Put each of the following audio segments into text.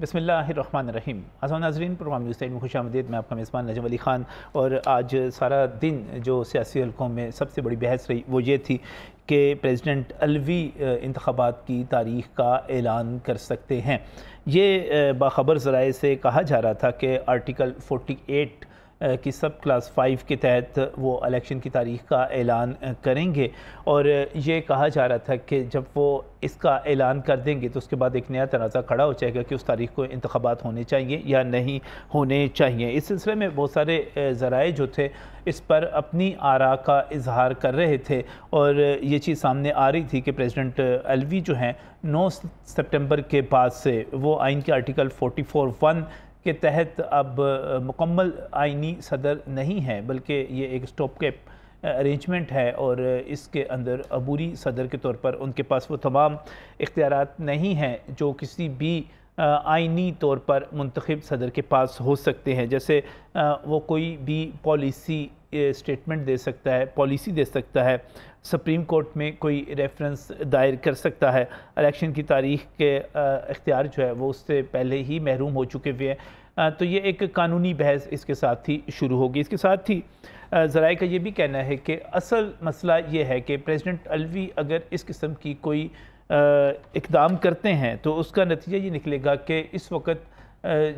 बिस्मिल्लाहिर्रहमानिर्रहीम। आज़ाद नाज़रीन, programme news time में खुशामदीद। मैं आपका मेज़बान नजम अली ख़ान। और आज सारा दिन जो सियासी हलकों में सबसे बड़ी बहस रही वो ये थी कि प्रेसिडेंट अलवी इंतख़ाबात की तारीख़ का ऐलान कर सकते हैं। ये बाखबर ज़राए से कहा जा रहा था कि आर्टिकल 48 की सब क्लास 5 के तहत वो इलेक्शन की तारीख़ का ऐलान करेंगे। और ये कहा जा रहा था कि जब वो इसका ऐलान कर देंगे तो उसके बाद एक नया तनाज़ा खड़ा हो जाएगा कि उस तारीख़ को इंतख़ाबात होने चाहिए या नहीं होने चाहिए। इस सिलसिले में बहुत सारे ज़राए जो थे इस पर अपनी आरा का इजहार कर रहे थे और ये चीज़ सामने आ रही थी कि प्रेसिडेंट अलवी जो हैं 9 सितंबर के बाद से वो आइन के आर्टिकल 44(1) के तहत अब मुकम्मल आइनी सदर नहीं है, बल्कि ये एक स्टॉप के अरेंजमेंट है और इसके अंदर अबूरी सदर के तौर पर उनके पास वो तमाम इख्तियारात नहीं हैं जो किसी भी आइनी तौर पर मुंतखब सदर के पास हो सकते हैं। जैसे वो कोई भी पॉलिसी स्टेटमेंट दे सकता है, पॉलिसी दे सकता है, सुप्रीम कोर्ट में कोई रेफरेंस दायर कर सकता है। इलेक्शन की तारीख़ के इख्तियार जो है वो उससे पहले ही महरूम हो चुके हुए हैं। तो ये एक कानूनी बहस इसके साथ ही शुरू होगी। इसके साथ ही ज़राए का ये भी कहना है कि असल मसला ये है कि प्रेसिडेंट अलवी अगर इस किस्म की कोई इक़दाम करते हैं तो उसका नतीजा ये निकलेगा कि इस वक्त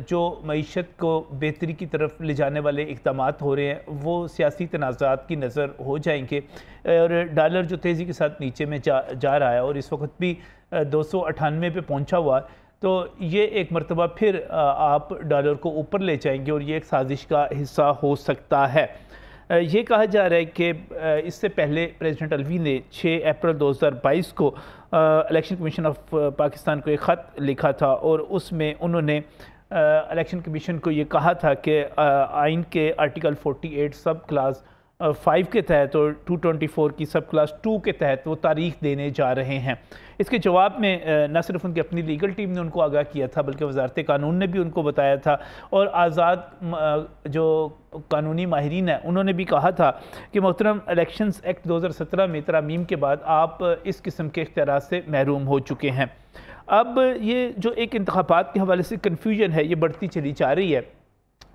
जो मईशत को बेहतरी की तरफ ले जाने वाले इक़दामात हो रहे हैं वो सियासी तनाज़ात की नज़र हो जाएंगे। और डॉलर जो तेज़ी के साथ नीचे में जा रहा है और इस वक्त भी 298 पे पहुंचा हुआ, तो ये एक मरतबा फिर आप डॉलर को ऊपर ले जाएंगे और ये एक साजिश का हिस्सा हो सकता है। ये कहा जा रहा है कि इससे पहले प्रेसिडेंट अलवी ने 6 अप्रैल 2022 को इलेक्शन कमीशन ऑफ पाकिस्तान को एक ख़त लिखा था और उसमें उन्होंने इलेक्शन कमीशन को ये कहा था कि आइन के आर्टिकल 48 सब क्लास 5 के तहत और 224 की सब क्लास 2 के तहत वो तारीख़ देने जा रहे हैं। इसके जवाब में न सिर्फ उनकी अपनी लीगल टीम ने उनको आगाह किया था बल्कि वजारत कानून ने भी उनको बताया था और आज़ाद जो कानूनी माहिरीन हैं उन्होंने भी कहा था कि मोहतरम इलेक्शंस एक्ट 2017 में तरमीम के बाद आप इस किस्म के इख्तियार से महरूम हो चुके हैं। अब ये जो एक इंतखाबात के हवाले से कन्फ्यूजन है ये बढ़ती चली जा रही है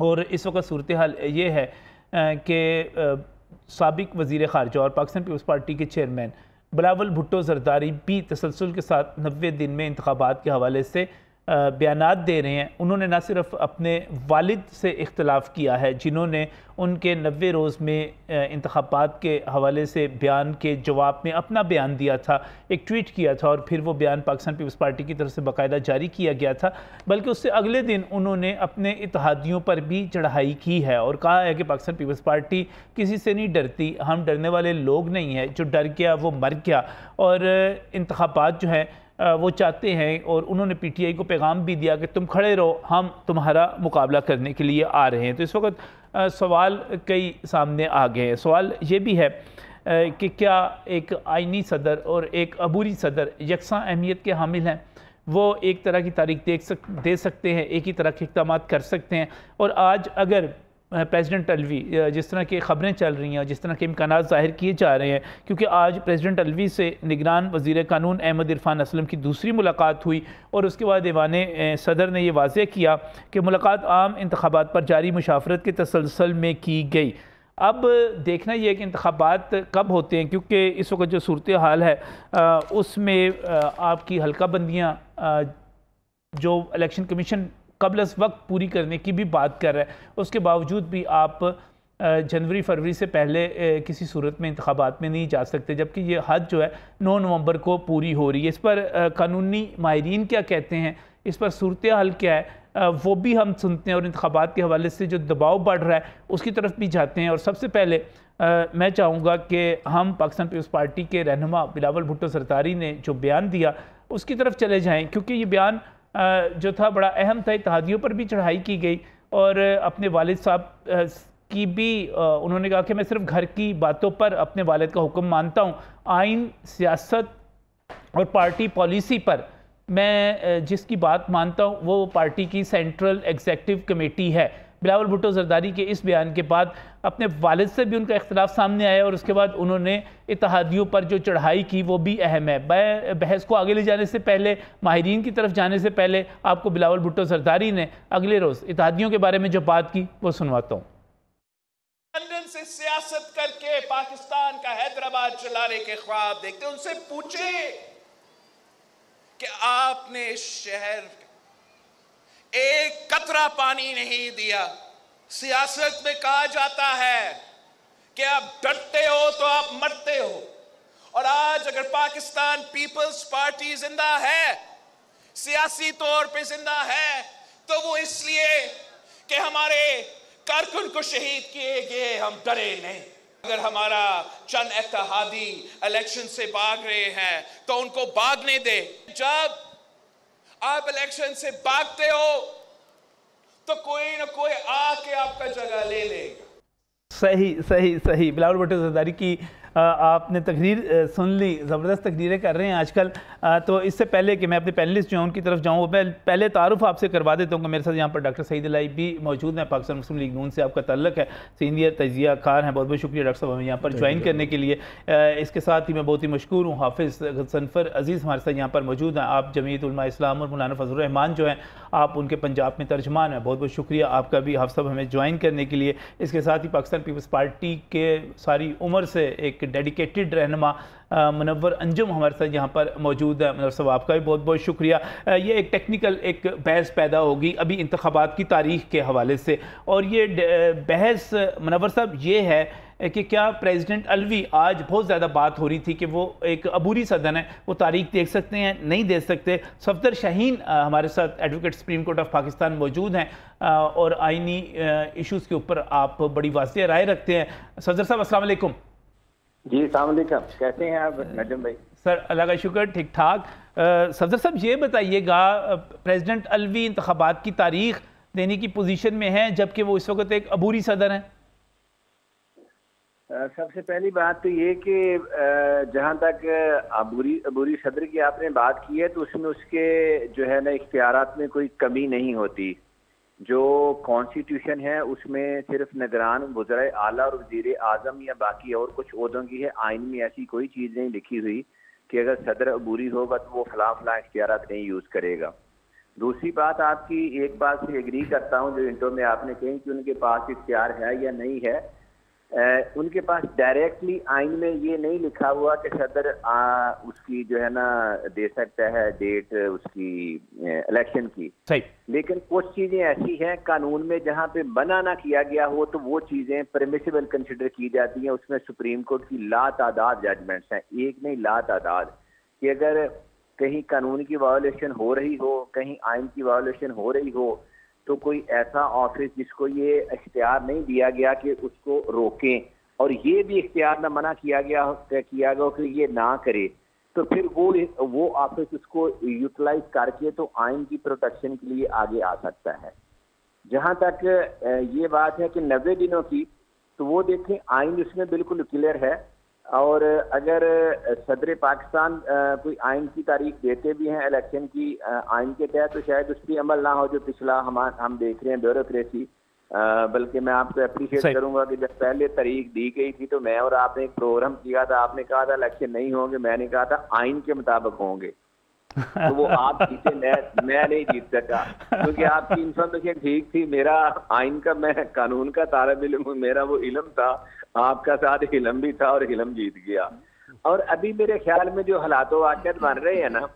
और इस वक्त सूरत हाल ये है कि साबिक वज़ीर ख़ारजा और पाकिस्तान पीपल्स पार्टी के चेयरमैन बिलावल भुट्टो ज़रदारी भी तसलसल के साथ 90 दिन में इंतखाबात के हवाले से बयानात दे रहे हैं। उन्होंने न सिर्फ अपने वालिद से इख्तलाफ किया है जिन्होंने उनके 90 रोज़ में इंतखाबात के हवाले से बयान के जवाब में अपना बयान दिया था, एक ट्वीट किया था और फिर वो बयान पाकिस्तान पीपल्स पार्टी की तरफ से बाकायदा जारी किया गया था, बल्कि उससे अगले दिन उन्होंने अपने इत्तेहादियों पर भी चढ़ाई की है और कहा है कि पाकिस्तान पीपल्स पार्टी किसी से नहीं डरती, हम डरने वाले लोग नहीं हैं, जो डर गया वो मर गया। और इंतखाबात जो है वो चाहते हैं और उन्होंने पीटीआई को पैगाम भी दिया कि तुम खड़े रहो, हम तुम्हारा मुकाबला करने के लिए आ रहे हैं। तो इस वक्त सवाल कई सामने आ गए हैं। सवाल ये भी है कि क्या एक आइनी सदर और एक अबूरी सदर यकसा अहमियत के हामिल हैं? वो एक तरह की तारीख दे सकते हैं, एक ही तरह के इक़दाम कर सकते हैं। और आज अगर प्रेसिडेंट अलवी जिस तरह की ख़बरें चल रही हैं, जिस तरह के इम्कानात ज़ाहिर किए जा रहे हैं, क्योंकि आज प्रेसिडेंट अलवी से निगरान वज़ीर कानून अहमद इरफान असलम की दूसरी मुलाकात हुई और उसके बाद ऐवान सदर ने यह वाज़ेह किया कि मुलाकात आम इंतखाबात पर जारी मुशावरत के तसलसल में की गई। अब देखना यह है कि इंतखाबात कब होते हैं, क्योंकि इस वक्त जो सूरत हाल है उसमें आपकी हल्का बंदियाँ जो इलेक्शन कमीशन कबल अज़ वक्त पूरी करने की भी बात कर रहा है, उसके बावजूद भी आप जनवरी फरवरी से पहले किसी सूरत में इंतखाबात में नहीं जा सकते, जबकि ये हद जो है 9 नवंबर को पूरी हो रही है। इस पर कानूनी माहिरीन क्या कहते हैं, इस पर सूरत हाल क्या है, वो भी हम सुनते हैं और इंतखाबात के हवाले से जो दबाव बढ़ रहा है उसकी तरफ भी जाते हैं। और सबसे पहले मैं चाहूँगा कि हम पाकिस्तान पीपल्स पार्टी के रहनुमा बिलावल भुट्टो ज़रदारी ने जो बयान दिया उसकी तरफ चले जाएँ, क्योंकि ये बयान जो था बड़ा अहम था। इत्तेहादियों पर भी चढ़ाई की गई और अपने वालिद साहब की भी उन्होंने कहा कि मैं सिर्फ घर की बातों पर अपने वालिद का हुक्म मानता हूँ, आइन, सियासत और पार्टी पॉलिसी पर मैं जिसकी बात मानता हूँ वो पार्टी की सेंट्रल एग्जीक्यूटिव कमेटी है, बिलावल भुट्टो जरदारी के इस बयान के बाद अपने वालिद से भी उनका इख्तिलाफ सामने आया और उसके बाद उन्होंने इत्तेहादियों पर जो चढ़ाई की वो भी अहम है। बहस को आगे ले जाने से पहले, माहिरीन की तरफ जाने से पहले, आपको बिलावल भुट्टो जरदारी ने अगले रोज़ इत्तेहादियों के बारे में जो बात की वो सुनवाता हूँ। लंदन से सियासत करके पाकिस्तान का हैदराबाद चलाने के ख्वाब देखते, उनसे पूछे कि आपने इस शहर एक कतरा पानी नहीं दिया। सियासत में कहा जाता है कि आप डरते हो तो आप मरते हो, और आज अगर पाकिस्तान पीपल्स पार्टी जिंदा है, सियासी तौर पे जिंदा है, तो वो इसलिए कि हमारे कारकुन को शहीद किए गए, हम डरे नहीं। अगर हमारा चंद इत्तेहादी इलेक्शन से भाग रहे हैं तो उनको भागने दे। जब आप इलेक्शन से भागते हो तो कोई ना कोई आके आपका जगह ले लेगा। सही सही सही। बिलावल भुट्टो जरदारी की आपने तकरीर सुन ली, ज़बरदस्त तकरीरें कर रहे हैं आजकल। तो इससे पहले कि मैं अपने पैनलिस्ट जो हैं उनकी तरफ जाऊँ, मैं पहले तारुफ आपसे करवा देता हूँ कि मेरे साथ यहाँ पर डॉक्टर सईद अलाई भी मौजूद हैं। पाकिस्तान मुस्लिम लीग नून से आपका ताल्लुक़ है, सीनियर तजिया कार हैं। बहुत बहुत शुक्रिया डॉक्टर साहब हमें यहाँ पर ज्वाइन करने के लिए। इसके साथ ही मैं बहुत ही मशकूर हूँ, हाफिज़ सनफर अज़ीज़ हमारे साथ यहाँ पर मौजूद हैं। आप जमीयत उलमा इस्लाम और मौलाना फजलुर रहमान जो हैं, आप उनके पंजाब में तर्जमान हैं। बहुत बहुत शुक्रिया आपका भी हाफ़िज़ साहब हमें ज्वाइन करने के लिए। इसके साथ ही पाकिस्तान पीपल्स पार्टी के सारी उम्र से एक डेडिकेटेड रहनुमा मुनव्वर अंजुम हमारे साथ यहाँ पर मौजूद है। मुनव्वर साहब आपका भी बहुत बहुत शुक्रिया। ये एक टेक्निकल एक बहस पैदा होगी अभी इंतखाबात की तारीख़ के हवाले से, और ये बहस मुनव्वर साहब ये है कि क्या प्रेसिडेंट अलवी, आज बहुत ज़्यादा बात हो रही थी कि वो एक अबूरी सदन है, वो तारीख देख सकते हैं, नहीं देख सकते। सफदर शाहीन हमारे साथ advocate supreme court of Pakistan मौजूद हैं और आइनी इश्यूज़ के ऊपर आप बड़ी वाज़ेह राय रखते हैं। सफदर साहब अस्सलाम वालेकुम। जी अस्सलाम वालेकुम, कैसे हैं आप नजम भाई? सर अल्लाह का शुक्र, ठीक ठाक। सफदर साहब ये बताइएगा, प्रेसिडेंट अलवी इंतखाबात की तारीख देने की पोजीशन में है जबकि वो इस वक्त एक अबूरी सदर हैं। सबसे पहली बात तो ये कि जहाँ तक अबूरी सदर की आपने बात की है तो उसमें उसके जो है ना इख्तियारात में कोई कमी नहीं होती। जो कॉन्स्टिट्यूशन है उसमें सिर्फ निगरान वज़ीर आला और वज़ीर आज़म या बाकी और कुछ ओहदों की है। आइन में ऐसी कोई चीज़ नहीं लिखी हुई कि अगर सदर अबूरी होगा तो वो फलां इख्तियारात नहीं यूज़ करेगा। दूसरी बात, आपकी एक बात से एग्री करता हूँ जो इंटरव्यू में आपने कही कि उनके पास इख्तियार है या नहीं है। उनके पास डायरेक्टली आइन में ये नहीं लिखा हुआ कि सदर उसकी जो है ना दे सकता है डेट उसकी इलेक्शन की। सही। लेकिन कुछ चीजें ऐसी हैं कानून में जहां पे मना ना किया गया हो तो वो चीजें परमिसिबल कंसिडर की जाती हैं। उसमें सुप्रीम कोर्ट की लातादाद जजमेंट्स हैं, एक नहीं लातादाद, कि अगर कहीं कानून की वायोलेशन हो रही हो, कहीं आइन की वायोलेशन हो रही हो, तो कोई ऐसा ऑफिस जिसको ये इख्तियार नहीं दिया गया कि उसको रोकें और ये भी इख्तियार ना मना किया गया कि ये ना करे, तो फिर वो ऑफिस उसको यूटिलाइज करके तो आइन की प्रोटेक्शन के लिए आगे आ सकता है। जहां तक ये बात है कि 90 दिनों की, तो वो देखें आइन उसमें बिल्कुल क्लियर है। और अगर सदर पाकिस्तान कोई आइन की तारीख देते भी हैं इलेक्शन की आइन के तहत, तो शायद उस पर अमल ना हो जो पिछला हम देख रहे हैं ब्यूरोक्रेसी। बल्कि मैं आपको अप्रिशिएट करूंगा कि जब पहले तारीख दी गई थी तो मैं और आपने एक प्रोग्राम किया था, आपने कहा था इलेक्शन नहीं होंगे, मैंने कहा था आइन के मुताबिक होंगे। तो वो आप जीते, मैं नहीं जीत सका क्योंकि आपकी इंफॉर्मेशन ठीक थी। मेरा आइन का, मैं कानून का तालिब इल्म हूं, मेरा वो इल्म था, आपका साथ हिलम भी था और हिलम जीत गया। और अभी मेरे ख्याल में जो हालात वाक़ियत बन रहे हैं ना,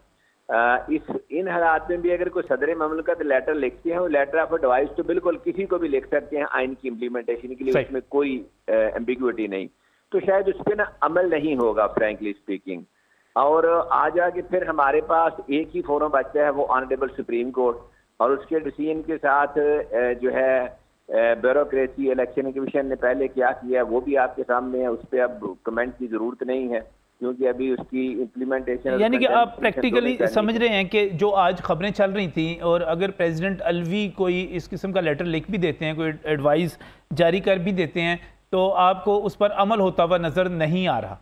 इन हालात में भी अगर कोई सदर ममलकत लेटर लिखते हैं, वो लेटर ऑफ एडवाइस तो बिल्कुल किसी को भी लिख सकते हैं आइन की इम्प्लीमेंटेशन के लिए, उसमें कोई एम्बिग्विटी नहीं। तो शायद उस पर ना अमल नहीं होगा फ्रैंकली स्पीकिंग। और आ जाके फिर हमारे पास एक ही फोरम बचता है, वो ऑनरेबल सुप्रीम कोर्ट, और उसके डिसीजन के साथ जो है ब्यूरोक्रेसी इलेक्शन कमीशन ने पहले क्या किया वो भी आपके सामने है। उस पर अब कमेंट की जरूरत नहीं है क्योंकि अभी उसकी इम्प्लीमेंटेशन, यानी कि आप प्रैक्टिकली समझ रहे हैं कि जो आज खबरें चल रही थी, और अगर प्रेसिडेंट अलवी कोई इस किस्म का लेटर लिख भी देते हैं, कोई एडवाइस जारी कर भी देते हैं, तो आपको उस पर अमल होता हुआ नजर नहीं आ रहा?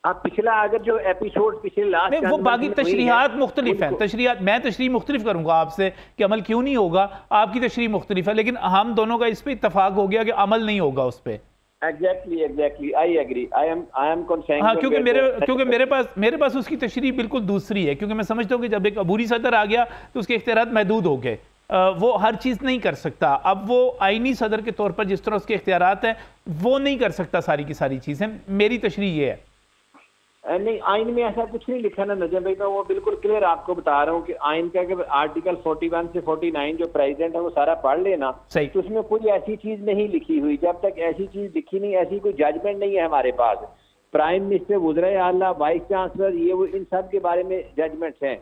आप पिछला अगर जो एपिसोड पिछले लास्ट नहीं, वो बाकी तशरीहात मुख्तलिफ हैं, तशरीहात मैं तशरीह मुख्तलिफ करूंगा आपसे कि अमल क्यों नहीं होगा, आपकी तशरीह मुख्तलिफ है, लेकिन हम दोनों का इस पर इत्तफाक हो गया कि अमल नहीं होगा उस पर। Exactly I agree, I am concerned. हाँ, क्योंकि मेरे पास उसकी तशरीह बिल्कुल दूसरी है, क्योंकि मैं समझता हूँ कि जब एक अबूरी सदर आ गया तो उसके इख्तियारात महदूद हो गए, वो हर चीज़ नहीं कर सकता। अब वो आईनी सदर के तौर पर जिस तरह उसके इख्तियारात हैं वो नहीं कर सकता सारी की सारी चीज़ें। मेरी तशरीह ये है। नहीं, आइन में ऐसा कुछ नहीं लिखा ना नजम भाई, मैं वो बिल्कुल क्लियर आपको बता रहा हूँ कि आइन का कि आर्टिकल 41 से 49 जो प्रेसिडेंट है वो सारा पढ़ लेना, तो उसमें कोई ऐसी चीज नहीं लिखी हुई। जब तक ऐसी चीज लिखी नहीं, ऐसी कोई जजमेंट नहीं है हमारे पास। प्राइम मिनिस्टर, वज़ीर आला, वाइस चांसलर, ये वो इन सब के बारे में जजमेंट्स हैं,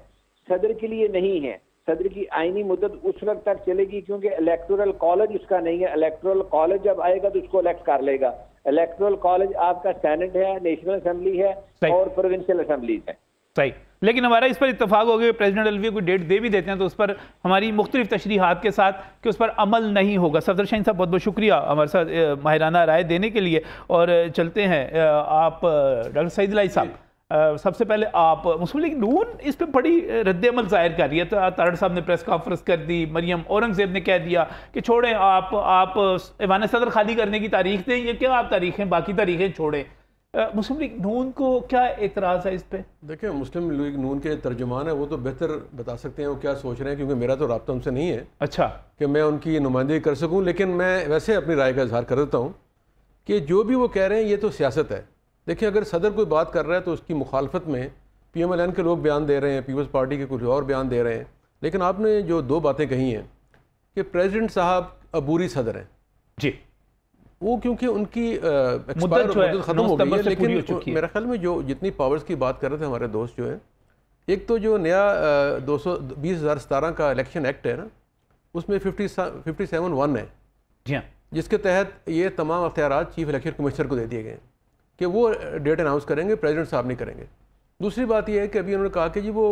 सदर के लिए नहीं है। सदर की आईनी मुद्दत उस वक्त तक चलेगी क्योंकि इलेक्टोरल कॉलेज उसका नहीं है। इलेक्टोरल कॉलेज जब आएगा तो उसको इलेक्ट कर लेगा। इलेक्टोरल कॉलेज आपका सेनेट है, नेशनल असेंबली है और प्रोविंशियल असेंबलीज है। सही, लेकिन हमारा इस पर इत्तफाक हो गया कि प्रेसिडेंट अलवी को डेट दे भी देते हैं तो उस पर हमारी मुख्तलिफ तशरीहात के साथ कि उस पर अमल नहीं होगा। सफदर शाहीन साहब बहुत बहुत शुक्रिया हमारे साथ माहिराना राय देने के लिए। और चलते हैं आप डॉक्टर सईद इलाही साहब, सबसे पहले आप मुस्लिम लीग नून इस पर बड़ी रद्द-ए-अमल जाहिर कर रही है। तारड़ साहब ने प्रेस कॉन्फ्रेंस कर दी, मरियम औरंगजेब ने कह दिया कि छोड़ें आप ऐवान सदर खाली करने की तारीख दें, ये क्या आप तारीखें बाकी तारीखें छोड़ें। मुस्लिम लीग नून को क्या एतराज़ है इस पर? देखिए, मुस्लिम लीग नून के तर्जुमान है, वो तो बेहतर बता सकते हैं वो क्या सोच रहे हैं, क्योंकि मेरा तो राब्ता उनसे नहीं है अच्छा कि मैं उनकी नुमाइंदगी कर सकूँ। लेकिन मैं वैसे अपनी राय का इजहार कर देता हूँ कि जो भी वो कह रहे हैं ये तो सियासत है। देखिए, अगर सदर कोई बात कर रहा है तो उसकी मुखालफत में PMLN के लोग बयान दे रहे हैं, पीपल्स पार्टी के कुछ और बयान दे रहे हैं। लेकिन आपने जो दो बातें कही हैं कि प्रेसिडेंट साहब अबूरी सदर हैं जी, वो क्योंकि उनकी मुद्दत ख़त्म हो गई है। लेकिन मेरे ख्याल में जो जितनी पावर्स की बात कर रहे थे हमारे दोस्त जो हैं, एक तो जो नया 2017 का इलेक्शन एक्ट है ना, उसमें 57(1) है जी हाँ, जिसके तहत ये तमाम अख्तियारात चीफ इलेक्शन कमिश्नर को दे दिए गए हैं कि वो डेट अनाउंस करेंगे, प्रेसिडेंट साहब नहीं करेंगे। दूसरी बात यह है कि अभी उन्होंने कहा कि जी वो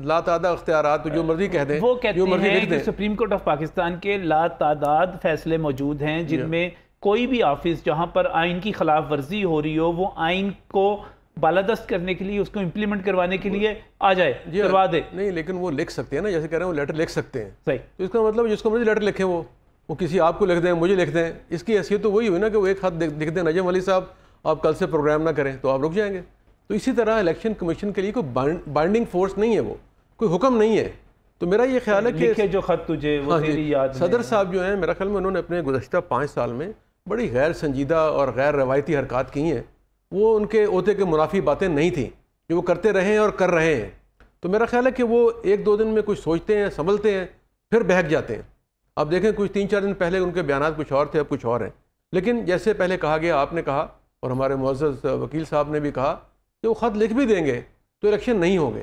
लातादाद अख्तियारात तो जो मर्जी कह दें, वो कहते हैं कि सुप्रीम कोर्ट ऑफ पाकिस्तान के लातादाद फैसले मौजूद हैं जिनमें कोई भी ऑफिस जहां पर आइन की खिलाफ वर्जी हो रही हो वो आइन को बालादस्त करने के लिए, उसको इम्प्लीमेंट करवाने के लिए आ जाए, करवा दे। नहीं, लेकिन वो लिख सकते हैं ना, जैसे कह रहे हैं वो लेटर लिख सकते हैं। सही, तो इसका मतलब जिसको मर्जी लेटर लिखें, वो किसी आपको लिख दें, मुझे लिख दें, इसकी हैसियत तो वही हुई ना कि वो एक हाथ लिख दें, नजम अली साहब आप कल से प्रोग्राम ना करें तो आप रुक जाएंगे। तो इसी तरह इलेक्शन कमीशन के लिए कोई बाइंडिंग फोर्स नहीं है, वो कोई हुक्म नहीं है। तो मेरा ये ख्याल है कि लिखे जो खत तुझे वो तेरी याद में। सदर साहब जो हैं, मेरा ख्याल में उन्होंने अपने गुज़श्ता 5 साल में बड़ी गैर संजीदा और गैर रवायती हरकत की हैं। वो उनके ओहदे के मुनाफी बातें नहीं थी जो वो करते रहे हैं और कर रहे हैं। तो मेरा ख्याल है कि वो 1-2 दिन में कुछ सोचते हैं, संभलते हैं, फिर बहक जाते हैं। अब देखें, कुछ 3-4 दिन पहले उनके बयान कुछ और थे, अब कुछ और हैं। लेकिन जैसे पहले कहा गया, आपने कहा और हमारे मुअज़्ज़ज़ वकील साहब ने भी कहा कि वो ख़त लिख भी देंगे तो इलेक्शन नहीं होंगे,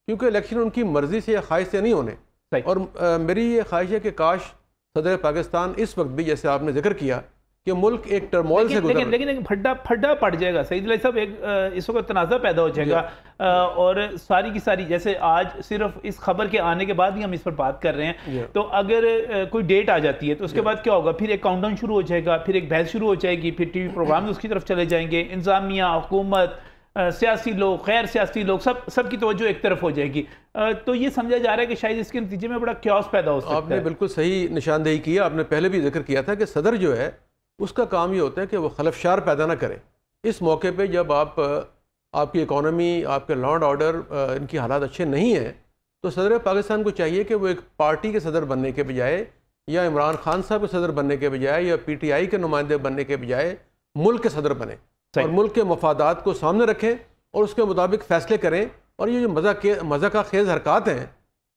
क्योंकि इलेक्शन उनकी मर्ज़ी से या ख्वाहिश से नहीं होने। और मेरी ये ख्वाहिश है कि काश सदर पाकिस्तान इस वक्त भी, जैसे आपने जिक्र किया कि मुल्क एक टर्मोइल से गुजर, लेकिन फड्डा पड़ जाएगा सईद इलाही साहब, एक इस वक्त तनाज़ा पैदा हो जाएगा। और सारी की सारी, जैसे आज सिर्फ इस खबर के आने के बाद ही हम इस पर बात कर रहे हैं, तो अगर कोई डेट आ जाती है तो उसके बाद क्या होगा, फिर एक काउंटडाउन शुरू हो जाएगा, फिर एक बहस शुरू हो जाएगी, फिर टीवी प्रोग्राम उसकी तरफ चले जाएंगे, इंतजामिया, हुकूमत, सियासी लोग, गैर सियासी लोग, सब की तवज्जो एक तरफ हो जाएगी। तो ये समझा जा रहा है कि शायद इसके नतीजे में बड़ा क्यास पैदा हो सकता है। आपने बिल्कुल सही निशानदेही की। आपने पहले भी जिक्र किया था कि सदर जो है उसका काम ये होता है कि वो खलफशार पैदा ना करे। इस मौके पे जब आपकी इकॉनमी, आपके लॉ एंड ऑर्डर, इनकी हालात अच्छे नहीं हैं, तो सदर पाकिस्तान को चाहिए कि वो एक पार्टी के सदर बनने के बजाय, या इमरान खान साहब के सदर बनने के बजाय, या PTI के नुमाइंदे बनने के बजाय मुल्क के सदर बने और मुल्क के मफादात को सामने रखें और उसके मुताबिक फ़ैसले करें। और ये जो मज़ा का खेज़ हरकत हैं,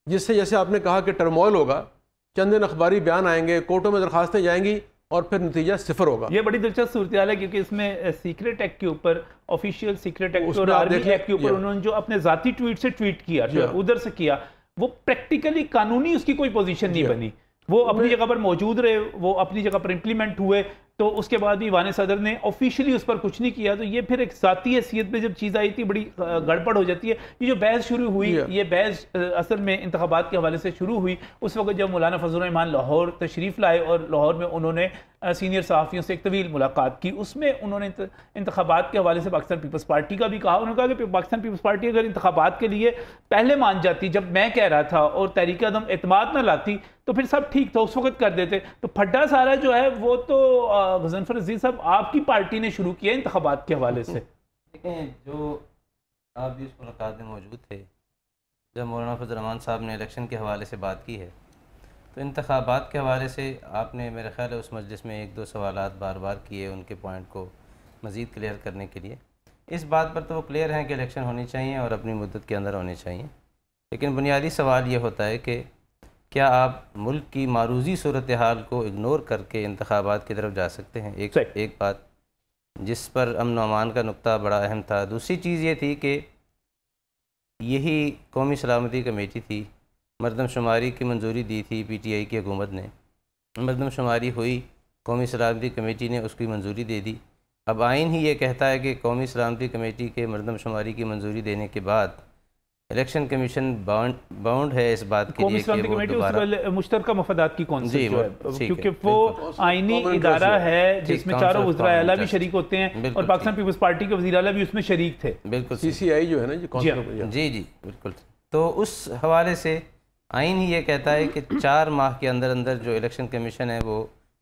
जिससे जैसे आपने कहा कि टर्मोइल होगा, चंद दिन अखबारी बयान आएंगे, कोर्टों में दरखास्तें जाएंगी और फिर नतीजा 0 होगा। ये बड़ी दिलचस्प सूरत है, क्योंकि इसमें सीक्रेट एक्ट के ऊपर, ऑफिशियल सीक्रेट एक्ट और आर्मी एक्ट के ऊपर उन्होंने जो अपने ज़ाती ट्वीट से ट्वीट किया, उधर से किया, वो प्रैक्टिकली कानूनी उसकी कोई पोजीशन नहीं बनी। वो अपनी जगह पर मौजूद रहे, वो अपनी जगह पर इंप्लीमेंट हुए, तो उसके बाद भी वान सदर ने ऑफिशियली उस पर कुछ नहीं किया। तो ये फिर एक ज़ाती हैसियत पे जब चीज़ आई थी बड़ी गड़बड़ हो जाती है। ये जो बहस शुरू हुई, ये बहस असल में इंतखाबात के हवाले से शुरू हुई उस वक्त जब मौलाना फजल रहमान लाहौर तशरीफ़ लाए और लाहौर में उन्होंने सीनियर सहाफ़ियों से एक तवील मुलाकात की। उसमें उन्होंने इंतखाबात के हवाले से पाकिस्तान पीपल्स पार्टी का भी कहा। उन्होंने कहा कि पाकिस्तान पीपल्स पार्टी अगर इंतखाबात के लिए पहले मान जाती जब मैं कह रहा था और तहरीक अदम एतमाद ना लाती तो फिर सब ठीक था, उस वक्त कर देते। तो फड्डा सारा जो है वो तो गज़नफर अजीज़ साहब आपकी पार्टी ने शुरू किया इंतखाबात के हवाले से। देखें, जो आप भी उस मुलाकात में मौजूद थे जब मौलाना फजल रहमान साहब ने इलेक्शन के हवाले से बात की है, तो इंतखाबात के हवाले से आपने मेरे ख्याल है उस मजलिस में एक दो सवालात बार बार किए उनके पॉइंट को मज़ीद क्लियर करने के लिए। इस बात पर तो वो क्लियर हैं कि इलेक्शन होनी चाहिए और अपनी मुद्दत के अंदर होनी चाहिए, लेकिन बुनियादी सवाल ये होता है कि क्या आप मुल्क की मारूजी सूरत हाल को इग्नोर करके इंतखाबात की तरफ जा सकते हैं? एक बात जिस पर अमन अमान का नुक्ता बड़ा अहम था। दूसरी चीज़ ये थी कि यही कौमी सलामती कमेटी थी, मरदमशुमारी की मंजूरी दी थी PTI की हुकूमत ने, मरदमशुमारी हुई, कौमी सलामती कमेटी ने उसकी मंजूरी दे दी। अब आइन ही ये कहता है कि कौमी सलामती कमेटी के मरदमशुमारी की मंजूरी देने के बाद इलेक्शन कमीशन बाउंड है इस बात के लिए कि वो दोबारा मुश्तरका मफादात की कौंसिल जो है, क्योंकि वो आईनी इदारा है जिसमें चारों वज़ीर आला भी शरीक होते हैं और पाकिस्तान पीपल्स पार्टी के वज़ीर आला भी उसमें शरीक थे। बिल्कुल CCI जो है ना जी बिल्कुल। तो उस हवाले से आइन ही ये कहता है कि 4 माह के अंदर अंदर जो इलेक्शन कमीशन है वो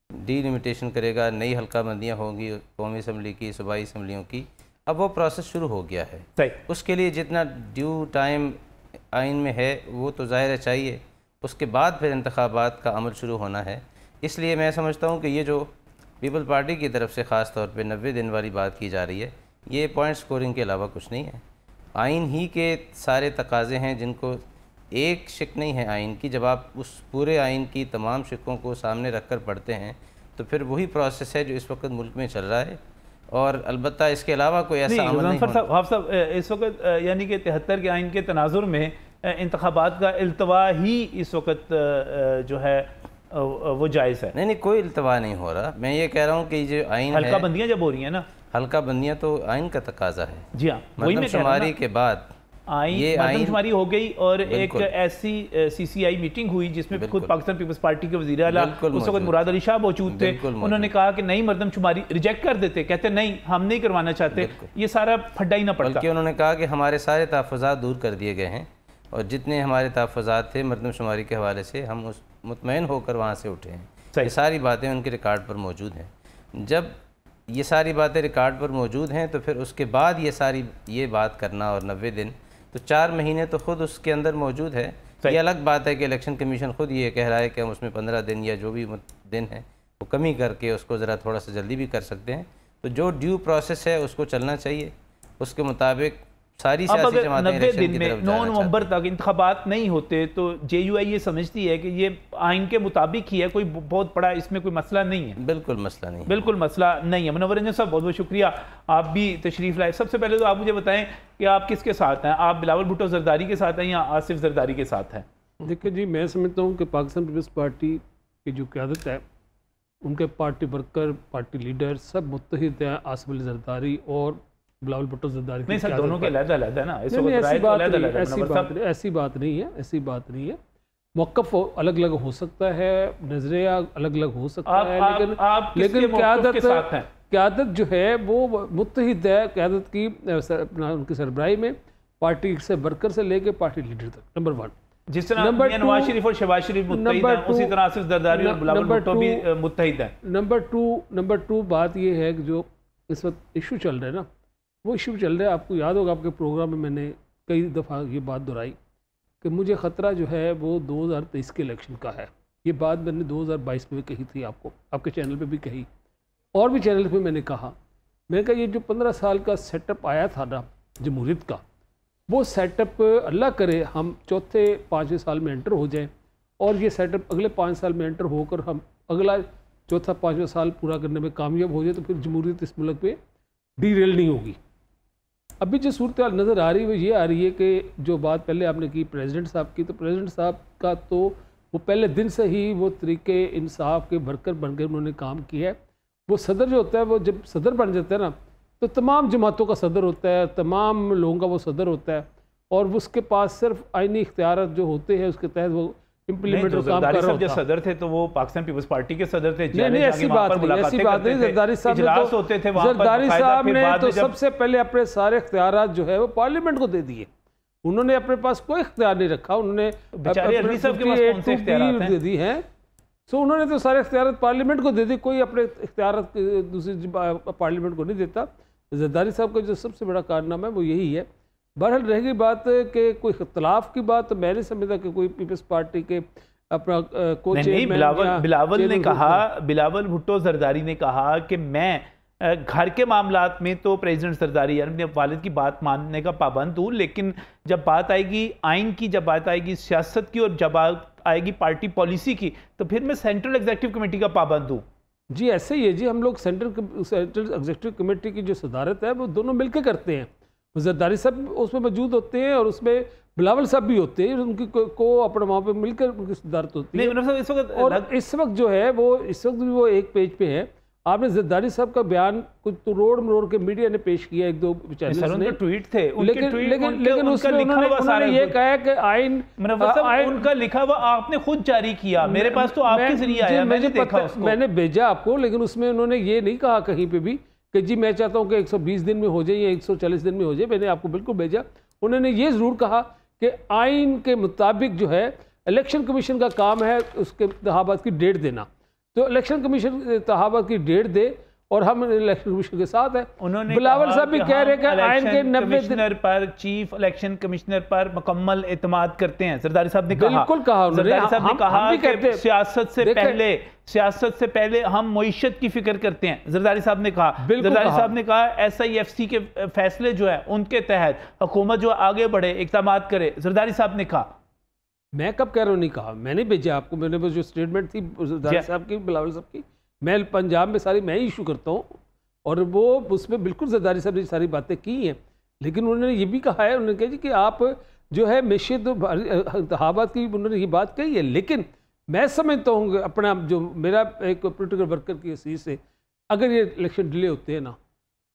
डिलिमिटेशन करेगा, नई हल्का बंदियाँ होंगी कौमी असम्बली की, सूबाई असम्बलियों की। अब वो प्रोसेस शुरू हो गया है। उसके लिए जितना ड्यू टाइम आइन में है वो तो ज़ाहिर चाहिए, उसके बाद फिर इंतखाबात का अमल शुरू होना है। इसलिए मैं समझता हूँ कि ये जो पीपल पार्टी की तरफ से ख़ास तौर पे 90 दिन वाली बात की जा रही है, ये पॉइंट स्कोरिंग के अलावा कुछ नहीं है। आइन ही के सारे तकाज़े हैं जिनको एक शिक नहीं है आइन की। जब आप उस पूरे आइन की तमाम शिकों को सामने रख कर पढ़ते हैं तो फिर वही प्रोसेस है जो इस वक्त मुल्क में चल रहा है, और अलबत्ता इसके अलावा कोई ऐसा अमल नहीं होना। साहब इस वक्त यानी कि 73 के आइन के तनाजुर में इंतखाबात का इल्तवा ही इस वक्त जो है वो जायज़ है। नहीं कोई इल्तवा नहीं हो रहा। मैं ये कह रहा हूँ कि जो आइन हल्का बंदियाँ जब हो रही हैं ना, हल्का बंदियाँ तो आइन का तकाजा है। जी हाँ, मरदमशुमारी के बाद ये मरदमशुमारी हो गई और एक ऐसी CCI मीटिंग हुई जिसमें खुद पाकिस्तान पीपल्स पार्टी के वज़ीर आला उस वक्त मुराद अली शाह मौजूद थे। उन्होंने कहा कि नई मरदमशुमारी रिजेक्ट कर देते, कहते नहीं हम नहीं करवाना चाहते, ये सारा फड्डा ही ना पड़ता। बल्कि उन्होंने कहा कि हमारे सारे तहफ़्फ़ुज़ात दूर कर दिए गए हैं और जितने हमारे तहफ़्फ़ुज़ात थे मरदमशुमारी के हवाले से हम उस मुतमईन होकर वहाँ से उठे हैं। ये सारी बातें उनके रिकॉर्ड पर मौजूद हैं। जब ये सारी बातें रिकॉर्ड पर मौजूद हैं तो फिर उसके बाद ये बात करना और 90 दिन तो 4 महीने तो ख़ुद उसके अंदर मौजूद है। ये अलग बात है कि इलेक्शन कमीशन ख़ुद ये कह रहा है कि हम उसमें 15 दिन या जो भी दिन है वो कमी करके उसको ज़रा थोड़ा सा जल्दी भी कर सकते हैं। तो जो ड्यू प्रोसेस है उसको चलना चाहिए, उसके मुताबिक सारी सियासी जमातें 90 दिन में 9 नवंबर तक इंतखाबात नहीं होते तो JUI ये समझती है कि ये आइन के मुताबिक ही है, कोई बहुत बड़ा इसमें कोई मसला नहीं है। बिल्कुल मसला नहीं, बिल्कुल मसला नहीं है। मुनव्वर रंजन साहब बहुत बहुत शुक्रिया, आप भी तशरीफ़ लाए। सबसे पहले तो आप मुझे बताएं कि आप किसके साथ हैं? आप बिलावल भुट्टो जरदारी के साथ हैं या आसिफ जरदारी के साथ हैं? देखिए जी, मैं समझता हूँ कि पाकिस्तान पीपल्स पार्टी की जो क़यादत है, उनके पार्टी वर्कर, पार्टी लीडर सब मुत्तहिद हैं आसिफ अली जरदारी और बिलावल भुट्टो जरदारी। नहीं सर, दोनों के अलग-अलग है ना, ऐसी बात नहीं है। मौक़िफ़ अलग अलग हो सकता है, नज़रिया अलग अलग हो सकता है, लेकिन क़यादत जो है वो मुत्तहिद है। क़यादत की उनकी सरबराही में पार्टी से वर्कर से लेके पार्टी लीडर तक। नंबर 1, जिस तरह नवाज शरीफ और शहबाज शरीफ मुत्तहिद हैं, उसी तरह आसिफ जरदारी और बिलावल भुट्टो भी मुत्तहिद हैं। नंबर 2 बात ये है कि जो इस वक्त इशू चल रहा है ना, वो इशू चल रहा है। आपको याद होगा आपके प्रोग्राम में मैंने कई दफ़ा ये बात दोहराई कि मुझे ख़तरा जो है वो 2023 के इलेक्शन का है। ये बात मैंने 2022 में भी कही थी, आपके चैनल पे भी कही और भी चैनल पे मैंने कहा ये जो 15 साल का सेटअप आया था ना जमहूरियत का, वो सेटअप अल्लाह करे हम चौथे 5वें साल में एंटर हो जाएं और ये सेटअप अगले 5 साल में एंटर होकर हम अगला चौथा 5वां साल पूरा करने में कामयाब हो जाए, तो फिर जमहूरियत इस मुल्क पे डीरेल नहीं होगी। अभी जो सूरत हाल नज़र आ रही है वो ये आ रही है कि जो बात पहले आपने की प्रेसिडेंट साहब की, तो प्रेसिडेंट साहब का तो वो पहले दिन से ही वो तरीके इंसाफ के वर्कर बन कर उन्होंने काम किया है वो सदर जो होता है, वो जब सदर बन जाता है ना, तो तमाम जमातों का सदर होता है, तमाम लोगों का वो सदर होता है, और उसके पास सिर्फ आइनी इख्तियार जो होते हैं उसके तहत वो इम्प्लीमेंट काम कर रहा जो सदर थे तो वो पाकिस्तान पीपल्स पार्टी के सदर थे। नहीं, ऐसी बात नहीं। जरदारी साहब ने तो सबसे पहले अपने सारे इख्तियार जो है वो पार्लियामेंट को दे दिए। उन्होंने अपने पास कोई इख्तियार नहीं रखा, उन्होंने दे दी है। सो उन्होंने तो सारे इख्तियार पार्लियामेंट को दे दी, कोई अपने इख्तियार दूसरी पार्लियामेंट को नहीं देता। जरदारी साहब का जो सबसे बड़ा कारनामा है वो यही है। बहरहाल रहेगी बात कि कोई इख्तलाफ की बात, तो मैं नहीं समझता कि कोई पीपल्स पार्टी के अपना बिलावल भुट्टो जरदारी ने कहा कि मैं घर के मामलात में तो प्रेसिडेंट जरदारी यानी अपने वालिद की बात मानने का पाबंद हूँ, लेकिन जब बात आएगी आइन की, जब बात आएगी सियासत की, और जब बात आएगी पार्टी पॉलिसी की, तो फिर मैं सेंट्रल एग्जीक्यूटिव कमेटी का पाबंद हूँ। जी ऐसे ही है जी, हम लोग सेंट्रल एग्जीक्यूटिव कमेटी की जो सदारत है वो दोनों मिलकर करते हैं। जरदारी साहब उसमें मौजूद होते हैं और उसमें बिलावल साहब भी होते हैं, उनकी को अपने वहाँ पे मिलकर उनकी सदारत होती है। और इस वक्त जो है वो इस वक्त भी वो एक पेज पे है। आपने जरदारी साहब का बयान कुछ तो रोड मरोड़ के मीडिया ने पेश किया, एक दो चैनल ने ट्वीट थे, लेकिन उसमें उन्होंने ये कहा है कि आइन उनका लिखा हुआ आपने खुद जारी किया, मेरे पास तो आपके जरिए आया, मैंने भेजा आपको, लेकिन उसमें उन्होंने ये नहीं कहा कहीं पे भी कि जी मैं चाहता हूँ कि 120 दिन में हो जाए या 140 दिन में हो जाए। मैंने आपको बिल्कुल भेजा। उन्होंने ये ज़रूर कहा कि आइन के मुताबिक जो है इलेक्शन कमीशन का काम है उसके इंतखाबात की डेट देना, तो इलेक्शन कमीशन इंतखाबात की डेट दे और हम इलेक्शन कमीशन के साथ है। उन्होंने बिलावल साहब भी कह रहे हैं कि आइन के 90 दिन पर चीफ इलेक्शन कमिश्नर पर मुकम्मल एतमाद करते हैं। जरदारी साहब ने कहा, बिल्कुल कहा उन्होंने, सियासत से पहले हम मईशत की फिक्र करते हैं। जरदारी साहब ने कहा, जरदारी साहब ने कहा SIFC के फैसले जो है उनके तहत हुकूमत जो आगे बढ़े, इक़दामात करे। जरदारी साहब ने कहा, मैं कब कह रहा हूँ नहीं कहा, मैंने भेजा आपको, मैंने जो स्टेटमेंट थी जरदारी साहब की, बिलावल साहब की, मैं पंजाब में सारी मैं ही इशू करता हूँ, और वो उसमें बिल्कुल जरदारी साहब ने सारी बातें की हैं। लेकिन उन्होंने ये भी कहा है, उन्होंने कहा जी कि आप जो है मिशित इंतखाबात की उन्होंने ये बात कही है, लेकिन मैं समझता हूँ अपना जो मेरा एक पोलिटिकल वर्कर की हैसियत से, अगर ये इलेक्शन डिले होते हैं ना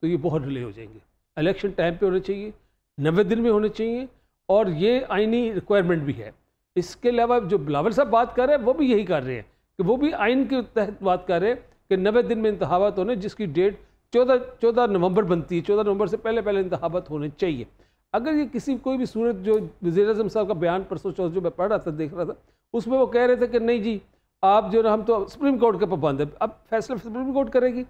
तो ये बहुत डिले हो जाएंगे। इलेक्शन टाइम पे होने चाहिए, 90 दिन में होने चाहिए, और ये आइनी रिक्वायरमेंट भी है। इसके अलावा जो बिलावल साहब बात कर रहे हैं वो भी यही कर रहे हैं कि वो भी आइन के तहत बात कर रहे हैं कि 90 दिन में इंतखाबात होने, जिसकी डेट 14 नवंबर बनती है। 14 नवंबर से पहले इंतखाबात होने चाहिए। अगर ये किसी कोई भी सूरत, जो वज़ीर-ए-आज़म साहब का बयान परसों चौथ जो मैं पढ़ रहा था, देख रहा था, उसमें वो कह रहे थे कि नहीं जी आप जो ना, हम तो सुप्रीम कोर्ट के पाबंद है, अब फैसला सुप्रीम कोर्ट करेगी,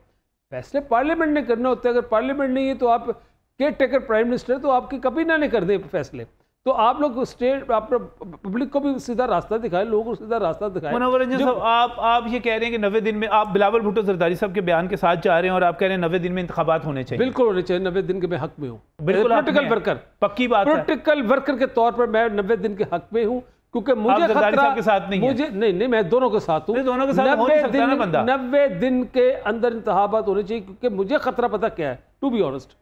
फैसले पार्लियामेंट ने करना होता है। अगर पार्लियामेंट नहीं है तो आप केयर टेकर प्राइम मिनिस्टर, तो आपकी कभी ना नहीं कर दे फैसले, तो आप लोग स्टेट आप पब्लिक को भी सीधा रास्ता दिखाएं, लोगों को सीधा रास्ता दिखाएं। मुनव्वर रंजन साहब, आप ये कह रहे हैं कि 90 दिन में, आप बिलावल भुट्टो जरदारी साहब के बयान के साथ जा रहे हैं और आप कह रहे हैं 90 दिन में इंतखाबात होने चाहिए। बिल्कुल होने चाहिए, 90 दिन के मैं हक में हूँ, पोलिटिकल वर्कर, पक्की बात है, पोलिटिकल वर्कर के तौर पर मैं 90 दिन के हक में हूँ, क्योंकि मुझे खतरा के साथ नहीं, मुझे नहीं मैं दोनों के साथ हूँ। 90 दिन के अंदर इंतखाबात होने चाहिए, क्योंकि मुझे खतरा पता क्या है, टू बी ऑनेस्ट,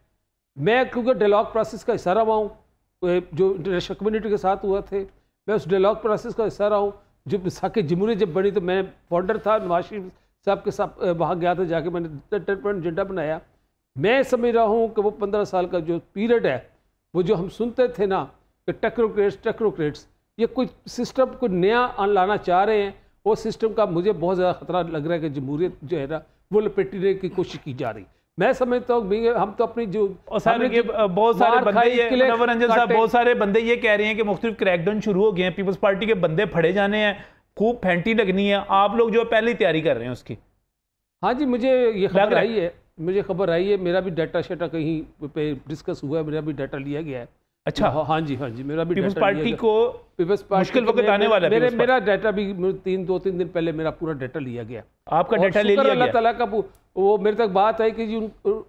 मैं क्योंकि डायलॉग प्रोसेस का हिस्सा रहा हूँ, जो इंटरनेशनल कम्युनिटी के साथ हुआ थे, मैं उस डायलॉग प्रोसेस का हिस्सा रहा हूँ। जब साके जमहूरियत जब बनी तो मैं फाउंडर था, नवाज शरीफ साहब के साथ वहाँ गया था, जाके मैंने 10 पॉइंट एजेंडा बनाया। मैं समझ रहा हूँ कि वो 15 साल का जो पीरियड है, वो जो हम सुनते थे ना कि टेक्नोक्रेट्स, ये कोई सिस्टम को नया लाना चाह रहे हैं, वो सिस्टम का मुझे बहुत ज़्यादा खतरा लग रहा है कि जमहूरियत जो है ना वो लपेटने की कोशिश की जा रही। मैं समझता हूँ हम तो अपनी जो बहुत सारे बंदे ये कह रहे हैं कि मुख्तलिफ क्रैकडाउन शुरू हो गए हैं, पीपल्स पार्टी के बंदे फड़े जाने हैं, खूब फेंटी लगनी है, आप लोग जो पहले ही तैयारी कर रहे हैं उसकी। हाँ जी, मुझे ये खबर आई है, मेरा भी डाटा शेटा कहीं पे डिस्कस हुआ है, मेरा भी डाटा लिया गया है। अच्छा, हाँ जी, मेरा भी पीपल्स पार्टी को मुश्किल वक्त आने वाला है। मेरा डाटा भी 2-3 दिन पहले मेरा पूरा डाटा लिया गया। आपका डाटा ले लिया गया? अल्लाह ताला का वो मेरे तक बात है कि जी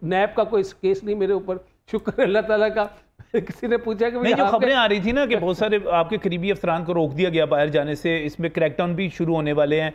नैब का कोई केस नहीं मेरे ऊपर, शुक्र अल्लाह ताला का। किसी ने पूछा कि नहीं, जो खबरें आ रही थी ना कि बहुत सारे आपके करीबी अफसरान को रोक दिया गया बाहर जाने से, इसमें क्रैकडाउन भी शुरू होने वाले हैं,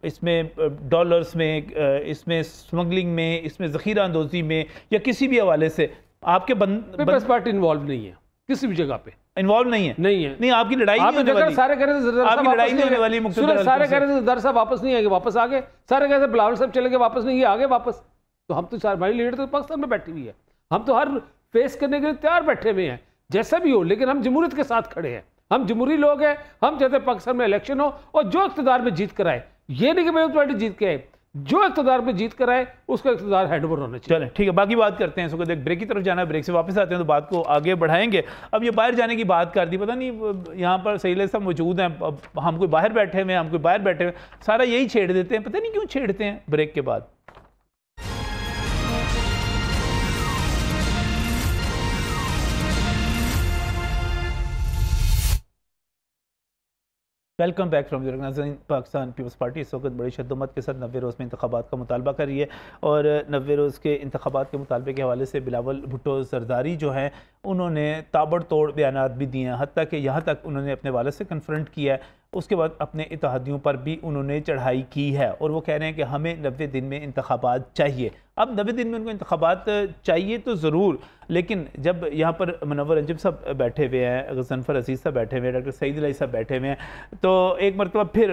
इसमें डॉलर्स में, इसमें स्मगलिंग में, इसमें ज़ख़ीरा अंदोज़ी में, या किसी भी हवाले से आपके पीपल्स पार्टी इन्वॉल्व नहीं है। किसी भी जगह पे इन्वॉल्व नहीं है। नहीं, आपकी लड़ाई नहीं होने वाली। सारे कह रहे थे आपकी लड़ाई नहीं होने वाली। सारे कह रहे थे सरदार साहब वापस नहीं आएंगे, वापस आ गए। सारे कह रहे थे बिलावल साहब चले गए, वापस नहीं, ये आ गए वापस। तो हम तो हमारी लीडर तो पाकिस्तान में बैठी हुई है, हम तो हर फेस करने के लिए तैयार बैठे हुए हैं जैसा भी हो, लेकिन हम जमहूरियत के साथ खड़े हैं, हम जमहूरी लोग हैं। हम चाहते हैं पाकिस्तान में इलेक्शन हो और जो इक़्तिदार में जीत कर आए, ये नहीं कि मैं पार्टी जीत के आए, जो इक़्तिदार में जीत कर आए उसका इक़्तिदार हैंडओवर होना चाहिए। चलें ठीक है, बाकी बात करते हैं। इसको एक ब्रेक की तरफ जाना है, ब्रेक से वापस आते हैं तो बात को आगे बढ़ाएंगे। अब ये बाहर जाने की बात कर दी, पता नहीं यहाँ पर सहीले सब मौजूद हैं, अब हम कोई बाहर बैठे हुए हैं, हम कोई बाहर बैठे हुए, सारा यही छेड़ देते हैं, पता नहीं क्यों छेड़ते हैं। ब्रेक के बाद welcome back from Pakistan Peoples Party इस वक्त बड़ी शद्दोमत के साथ 90 रोज़ में इंतखाबात का मुतालबा कर रही है और 90 रोज़ के इंतखाबात के मुतालबे के हवाले से बिलावल भुट्टो जरदारी जो हैं उन्होंने ताबड़तोड़ बयानात भी दिए हैं, हत्ता कि यहाँ तक उन्होंने अपने वालिद से कन्फ्रंट किया है, उसके बाद अपने इत्तेहादियों पर भी उन्होंने चढ़ाई की है और वो कह रहे हैं कि हमें 90 दिन में इंतखाबात चाहिए। अब 90 दिन में उनको इंतखाबात चाहिए तो ज़रूर, लेकिन जब यहाँ पर मुनव्वर अंजुम साहब बैठे हुए हैं, गज़नफ़र अज़ीज़ साहब बैठे हुए हैं, डॉक्टर सईद अली साहब बैठे हुए हैं, तो एक मरतबा फिर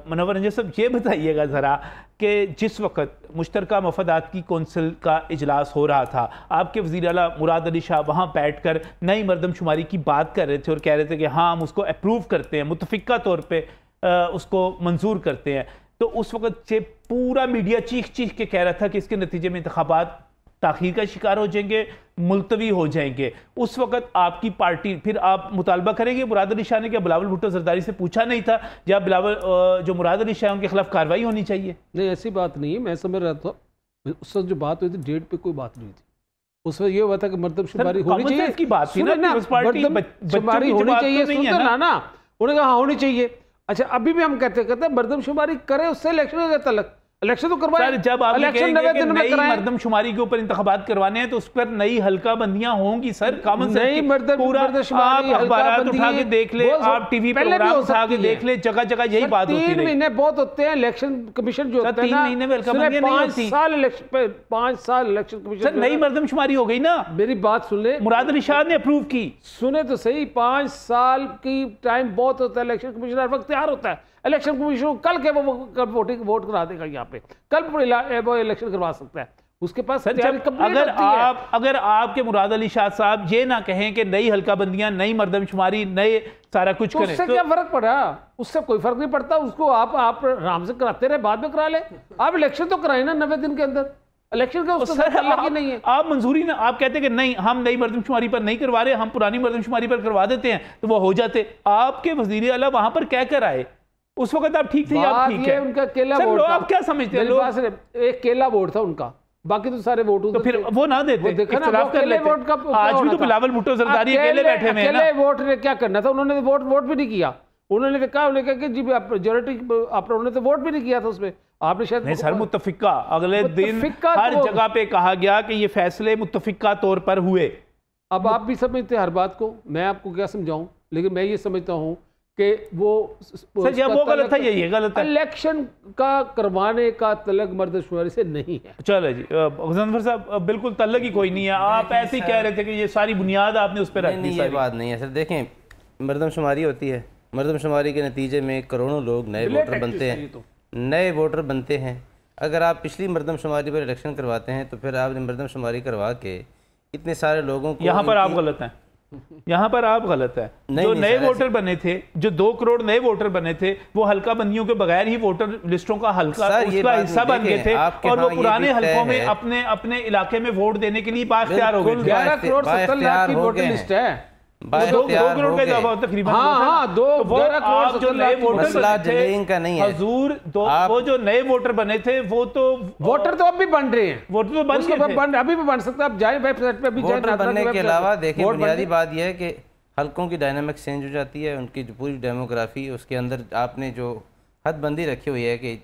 मुनव्वर अंजुम साहब ये बताइएगा ज़रा कि जिस वक्त मुश्तरका मफादात की कौंसिल का इजलास हो रहा था, आपके वज़ीर आला मुराद अली शाह वहाँ बैठ कर नई मरदमशुमारी की बात कर रहे थे और कह रहे थे कि हाँ हम उसको अप्रूव करते हैं, मुतफ़िक़ा तौर पर उसको मंजूर करते हैं, तो उस वक्त से पूरा मीडिया चीख चीख के कह रहा था कि इसके नतीजे में इंतखाबात ताख़ीर का शिकार हो जाएंगे, मुलतवी हो जाएंगे। उस वक्त आपकी पार्टी, फिर आप मुतालबा करेंगे, मुराद अली शाह ने क्या बिलावल भुट्टो जरदारी से पूछा नहीं था या बिलावल जो मुराद अली शाह उनके खिलाफ कार्रवाई होनी चाहिए? नहीं, ऐसी बात नहीं है, मैं समझ रहा था उस वक्त जो बात हुई थी डेट पे कोई बात नहीं थी, उस वक्त ये हुआ था कि मरदमशुमारी होनी चाहिए की बात थी ना, मरदमशुमारी होनी चाहिए ना, उन्होंने कहा होनी चाहिए। अच्छा अभी भी हम कहते मरदमशुमारी करे, उससे इलेक्शन का तलक, इलेक्शन तो करवाए। जब आप नई मरदमशुमारी के ऊपर इंतखाबात करवाने हैं तो उस पर नई हल्का बंदियां होंगी सर, कॉमन नई मरदमशुमारी अखबारात उठा के देख ले, आप टीवी प्रोग्राम उठा के देख ले, जगह जगह यही बात होती है। 3 महीने बहुत होते हैं, इलेक्शन कमीशन जो होता है 3 महीने में हल्का बंदियां नहीं होती, 5 साल इलेक्शन कमीशन। नई मरदमशुमारी हो गई ना, मेरी बात सुन ले, मुराद अली शाह ने अप्रूव की, सुने तो सही, 5 साल की टाइम बहुत होता है, इलेक्शन कमीशन हर वक्त तैयार होता है, इलेक्शन कमीशन कल के वोट करा देगा, यहाँ पे कल वो इलेक्शन करवा सकता है, उसके पास अगर आपके मुराद अली शाह साहब ये ना कहें कि नई हल्का बंदियां, नई मरदमशुमारी, नए सारा कुछ करें, उससे क्या फर्क पड़ा? उससे कोई फर्क नहीं पड़ता, उसको आप आराम से कराते रहे, बाद में करा ले, आप इलेक्शन तो कराए ना 90 दिन के अंदर, इलेक्शन का उसका नहीं है। आप मंजूरी ना, आप कहते हैं कि नहीं हम नई मरदमशुमारी पर नहीं करवा रहे, हम पुरानी मरदमशुमारी पर करवा देते हैं, तो वो हो जाते। आपके वजीर आला वहां पर क्या कर आए उस वक्त? आप ठीक थे, आप ठीक है, उनका केला वोट था। आप क्या समझते हैं? एक केला वोट था उनका, बाकी तो सारे वोट तो फिर वो ना देते, इख्तिलाफ कर लेते। आज भी तो बिलावल भुट्टो जरदारी अकेले बैठे हुए हैं ना। वोट ने क्या करना था, उन्होंने वोट भी नहीं किया, उन्होंने कहा कि जी मेजोरिटी आप, उन्होंने तो वोट भी नहीं किया था उसमें, आपने शायद नहीं सर, मुत्तफिका अगले दिन हर जगह पे कहा गया कि ये फैसले मुत्तफिका तौर पर हुए। अब आप भी समझते हैं हर बात को, मैं आपको क्या समझाऊं, लेकिन मैं ये समझता हूं कि वो गलत है, यही गलत है। इलेक्शन का करवाने का तलक मरदमशुमारी से नहीं है। चलो जी गज़नफ़र साहब, बिल्कुल तलक ही कोई नहीं है, आप ऐसे ही कह रहे थे कि ये सारी बुनियाद आपने उस पर रख दी। ये बात नहीं है सर, देखें मरदमशुमारी होती है, मरदमशुमारी के नतीजे में करोड़ों लोग नए वोटर बनते हैं, नए वोटर बनते हैं। अगर आप पिछली मरदमशुमारी पर इलेक्शन करवाते हैं तो फिर आपने मरदमशुमारी करवा के इतने सारे लोगों को, यहाँ पर आप गलत हैं, यहाँ पर आप गलत है। जो नए वोटर बने थे, जो 2 करोड़ नए वोटर बने थे, वो हल्का बंदियों के बगैर ही वोटर लिस्टों का उसका हिस्सा बन गए थे और वो पुराने हल्कों में अपने अपने इलाके में वोट देने के लिए बाख्तियार हो गए। 11 करोड़ 70 लाख की वोटर लिस्ट है, 2 करोड़ का इजाफा तकरीबन। जो नए वोटर का नहीं है हजूर, वो जो नए वोटर बने थे वो तो वोटर तो अब भी बन रहे हैं, वोटर तो अभी भी बन सकते हैं। आप जाए वेबसाइट पे भी जाए, बनने के अलावा देखिए बुनियादी बात यह है कि हल्कों की डायनामिक्स चेंज हो जाती है, उनकी जो पूरी डेमोग्राफी, उसके अंदर आपने जो हदबंदी रखी हुई है कि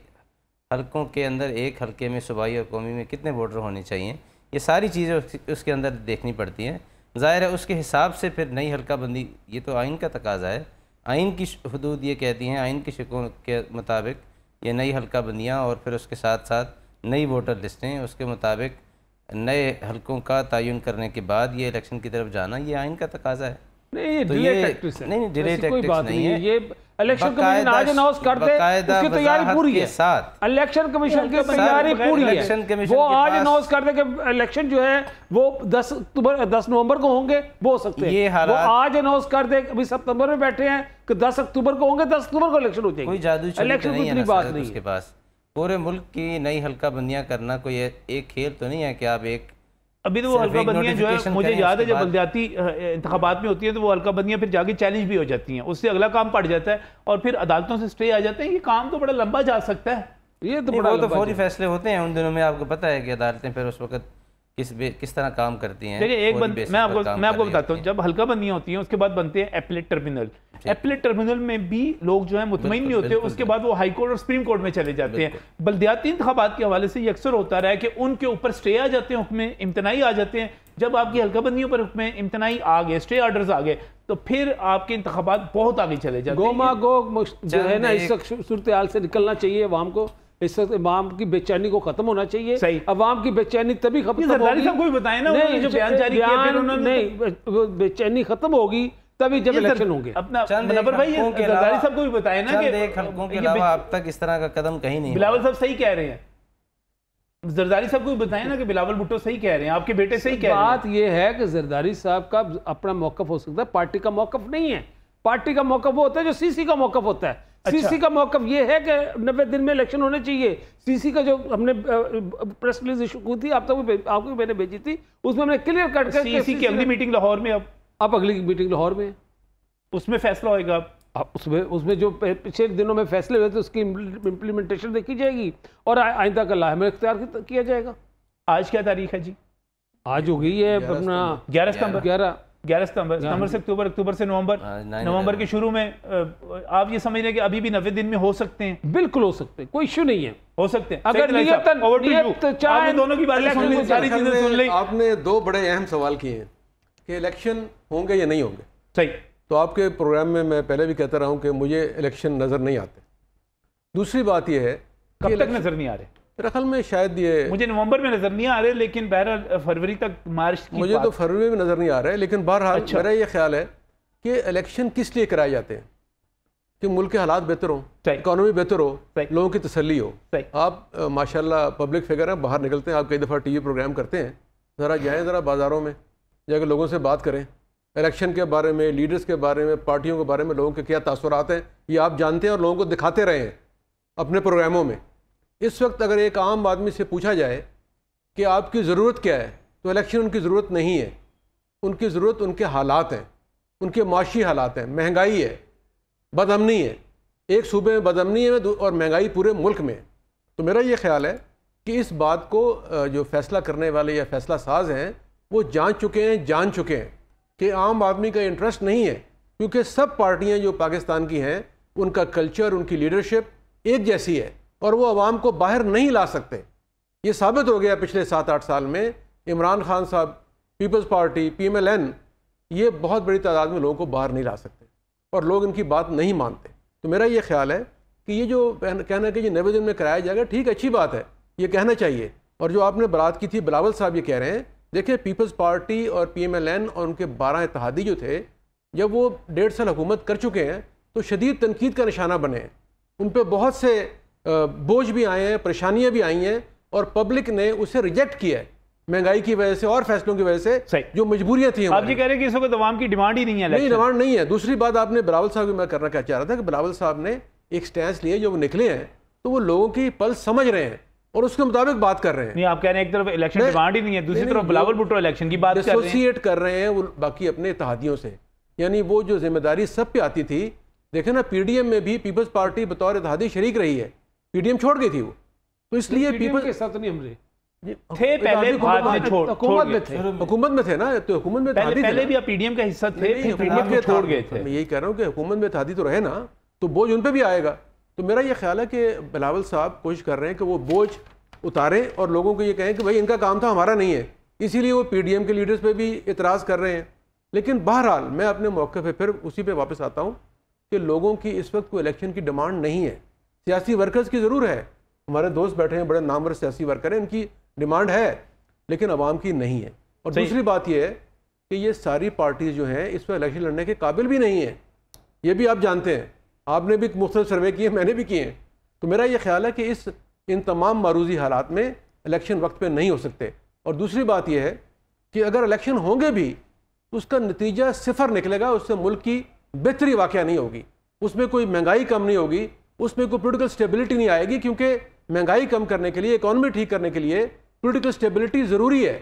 हल्कों के अंदर एक हल्के में सूबाई और कौमी में कितने वोटर होने चाहिए, ये सारी चीज़ें उसके अंदर देखनी पड़ती हैं। ज़ाहिर है उसके हिसाब से फिर नई हल्का बंदी, ये तो आइन का तकाजा है, आइन की हदूद ये कहती हैं, आइन की शिकों के मुताबिक ये नई हल्का बंदियाँ और फिर उसके साथ साथ नई वोटर लिस्टें, उसके मुताबिक नए हल्कों का तयन करने के बाद ये इलेक्शन की तरफ जाना, ये आइन का तकाजा है। नहीं, तो डिले ये टैक्टिक्स है, नहीं, डिले ऐसी कोई टैक्टिक्स बात नहीं है। है। ये इलेक्शन कमीशन आज अनाउंस कर दे, उसकी तैयारी पूरी है। इलेक्शन कमीशन की तैयारी पूरी है। वो आज अनाउंस कर दे कि इलेक्शन जो है वो 10 नवंबर को होंगे, वो हो सकते हैं। वो आज अनाउंस कर दे, अभी सितंबर में बैठे हैं कि 10 अक्टूबर को होंगे, 10 अक्टूबर को इलेक्शन हो जाएगी। कोई जादू इलेक्शन की इतनी बात नहीं उसके पास। पूरे मुल्क की नई हल्का बंदियां करना कोई एक खेल तो नहीं है कि आप एक अभी तो वो हल्का बंदियां जो है, मुझे याद है जब बलदियाती इंतखाबात में होती है तो वो हल्का बंदियां फिर जाके चैलेंज भी हो जाती हैं, उससे अगला काम पड़ जाता है और फिर अदालतों से स्टे आ जाते हैं। ये काम तो बड़ा लंबा जा सकता है। ये तो बड़ा तो फौरी फैसले होते हैं उन दिनों में, आपको पता है कि अदालतें फिर उस वक्त किस तरह काम करती हैं। देखिए एक मैं आपको बताता हूँ, जब हल्का बंदियां होती हैं उसके बाद बनते हैं एपलेट टर्मिनल। एपलेट टर्मिनल में भी लोग जो है मुतमईन नहीं होते, उसके बाद वो हाई कोर्ट और सुप्रीम कोर्ट में चले जाते हैं। बल्दियाती इंतखाबात के हवाले से ये अक्सर होता रहा है कि उनके ऊपर स्टे आ जाते हैं, हुक्म इम्तनाई आ जाते हैं। जब आपकी हल्का बंदियों पर हुक्म इम्तनाई आ गए, स्टे ऑर्डर्स आ गए, तो फिर आपके इंतखाबात बहुत आगे चले जाते हैं। गोमा गो जो है ना, इस सूरत हाल से निकलना चाहिए अवाम को। इस वक्त अवाम की बेचैनी को खत्म होना चाहिए। सही, अवाम की बेचैनी तभी खत्म होगी, सबको भी बताया ना, नहीं जो बयान जारी किया फिर उन्होंने, नहीं बेचैनी खत्म होगी तभी जब इलेक्शन होंगे। अपना नंबर भाई जरदारी साहब को भी बताया ना कि हल्कों के अलावा अब तक इस तरह का कदम कहीं नहीं। बिलावल साहब सही कह रहे हैं, जरदारी साहब को भी बताया ना कि बिलावल भुट्टो सही कह रहे हैं, आपके बेटे सही कह रहे हैं। बात यह है कि जरदारी साहब का अपना मौकफ हो सकता है, पार्टी का मौकफ नहीं है। पार्टी का मौकफ वो होता है जो सीसी का मौकफ होता है। सीसी का मौकफ ये है कि 90 दिन में इलेक्शन होने चाहिए। सीसी का जो हमने प्रेस रिलीज इशू की थी, आपको मैंने भेजी थी, उसमें हमने क्लियर कट कर सीसी की अगली मीटिंग लाहौर में, अब अगली मीटिंग लाहौर में, उसमें फैसला होगा। उसमें जो पिछले दिनों में फैसले हुए थे उसकी इम्प्लीमेंटेशन देखी जाएगी और आइंदा का लाहे में इख्तियार किया जाएगा। आज क्या तारीख है जी? आज हो गई है अपना 11 सितंबर। 11 सितंबर से अक्टूबर, अक्टूबर से नवंबर के शुरू में आप ये समझ रहे हैं कि अभी भी 90 दिन में हो सकते हैं? बिल्कुल हो सकते हैं, कोई इश्यू नहीं है, हो सकते हैं। अगर दोनों की बातें सुन ली, सारी चीजें सुन ली। आपने दो बड़े अहम सवाल किए हैं कि इलेक्शन होंगे या नहीं होंगे। सही, तो आपके प्रोग्राम में मैं पहले भी कहता रहा हूं कि मुझे इलेक्शन नज़र नहीं आते। दूसरी बात यह है, कब तक नजर नहीं आ रहे? मेरे ख्याल में शायद ये, मुझे नवंबर में नजर नहीं आ रहे, लेकिन बहरहाल फरवरी तक, मार्च की मुझे तो फरवरी में नज़र नहीं आ रहा है। लेकिन बहरहाल अच्छा। मेरा ये ख्याल है कि इलेक्शन किस लिए कराए जाते हैं कि मुल्क के हालात बेहतर हों, इकॉनमी बेहतर हो, लोगों की तसल्ली हो। आप माशाल्लाह पब्लिक फिगर हैं, बाहर निकलते हैं, आप कई दफ़ा टीवी प्रोग्राम करते हैं, ज़रा जाएँ ज़रा बाज़ारों में जाकर लोगों से बात करें, इलेक्शन के बारे में, लीडर्स के बारे में, पार्टियों के बारे में लोगों के क्या तासुरात हैं, ये आप जानते हैं और लोगों को दिखाते रहे हैं अपने प्रोग्रामों में। इस वक्त अगर एक आम आदमी से पूछा जाए कि आपकी ज़रूरत क्या है, तो इलेक्शन उनकी ज़रूरत नहीं है। उनकी ज़रूरत उनके हालात हैं, उनके माशी हालात हैं, महंगाई है, बदअमनी है। एक सूबे में बदअमनी है और महंगाई पूरे मुल्क में। तो मेरा ये ख्याल है कि इस बात को जो फैसला करने वाले या फैसला साज हैं वो जान चुके हैं कि आम आदमी का इंटरेस्ट नहीं है, क्योंकि सब पार्टियां जो पाकिस्तान की हैं उनका कल्चर, उनकी लीडरशिप एक जैसी है और वो आवाम को बाहर नहीं ला सकते। ये साबित हो गया पिछले 7-8 साल में। इमरान खान साहब, पीपल्स पार्टी, PMLN, ये बहुत बड़ी तादाद में लोगों को बाहर नहीं ला सकते और लोग इनकी बात नहीं मानते। तो मेरा ये ख्याल है कि ये जो कहना कि 90 दिन में कराया जाएगा, ठीक, अच्छी बात है, ये कहना चाहिए। और जो आपने बात की थी, बिलावल साहब ये कह रहे हैं, देखिए पीपल्स पार्टी और PMLN और उनके 12 इत्तेहादी जो थे, जब वो 1.5 साल हुकूमत कर चुके हैं तो शदीद तनकीद का निशाना बने हैं। उन पर बहुत से बोझ भी आए हैं, परेशानियां भी आई हैं और पब्लिक ने उसे रिजेक्ट किया है, महंगाई की वजह से और फैसलों की वजह से, जो मजबूरियां थी। आप ये कह रहे हैं कि इस वक्त अवाम की डिमांड ही नहीं है? नहीं, डिमांड नहीं है। दूसरी बात आपने बिलावल साहब की मैं करना क्या चाह रहा था कि बिलावल साहब ने एक स्टैंस लिया, जो वो निकले हैं तो वो लोगों की पल्स समझ रहे हैं और उसके मुताबिक बात कर रहे हैं। नहीं, आप कह रहे हैं एक तरफ इलेक्शन डिमांड ही नहीं है, दूसरी तरफ बिलावल भुट्टो इलेक्शन की बात एसोसिएट कर रहे हैं वो बाकी अपने इत्तेहादियों से। यानी वो जो जिम्मेदारी सब पे आती थी, देखे ना PDM में भी पीपल्स पार्टी बतौर इत्तेहादी शरीक रही है, PDM छोड़ गई थी वो। तो इसलिए पीपल्स के साथ नहीं हमरे थे पहले, बाद में हुकूमत में थे, हुकूमत में थे ना, तो हुकूमत में पहले भी आप PDM का हिस्सा थे, हुकूमत में छोड़ गए थे। मैं यही कह रहा हूँ कि हुकूमत में इत्तेहादी तो रहे ना, तो बोझ उन पर भी आएगा। तो मेरा ये ख्याल है कि बिलावल साहब कोशिश कर रहे हैं कि वो बोझ उतारें और लोगों को ये कहें कि भाई इनका काम था, हमारा नहीं है। इसीलिए वो PDM के लीडर्स पे भी इतराज़ कर रहे हैं। लेकिन बहरहाल मैं अपने मौके पे फिर उसी पे वापस आता हूँ कि लोगों की इस वक्त कोई इलेक्शन की डिमांड नहीं है। सियासी वर्कर्स की ज़रूर है, हमारे दोस्त बैठे हैं, बड़े नामवर सियासी वर्कर हैं, इनकी डिमांड है, लेकिन आवाम की नहीं है। और दूसरी बात यह है कि ये सारी पार्टीज जो हैं इस पर इलेक्शन लड़ने के काबिल भी नहीं है। ये भी आप जानते हैं, आपने भी मुख्तलिफ सर्वे किए, मैंने भी किए हैं। तो मेरा ये ख्याल है कि इन तमाम मारूजी हालात में इलेक्शन वक्त पे नहीं हो सकते। और दूसरी बात यह है कि अगर इलेक्शन होंगे भी तो उसका नतीजा सिफर निकलेगा, उससे मुल्क की बेहतरी वाक़या नहीं होगी, उसमें कोई महंगाई कम नहीं होगी, उसमें कोई पोलिटिकल स्टेबिलिटी नहीं आएगी, क्योंकि महंगाई कम करने के लिए, इकॉनमी ठीक करने के लिए पोलिटिकल स्टेबिलिटी ज़रूरी है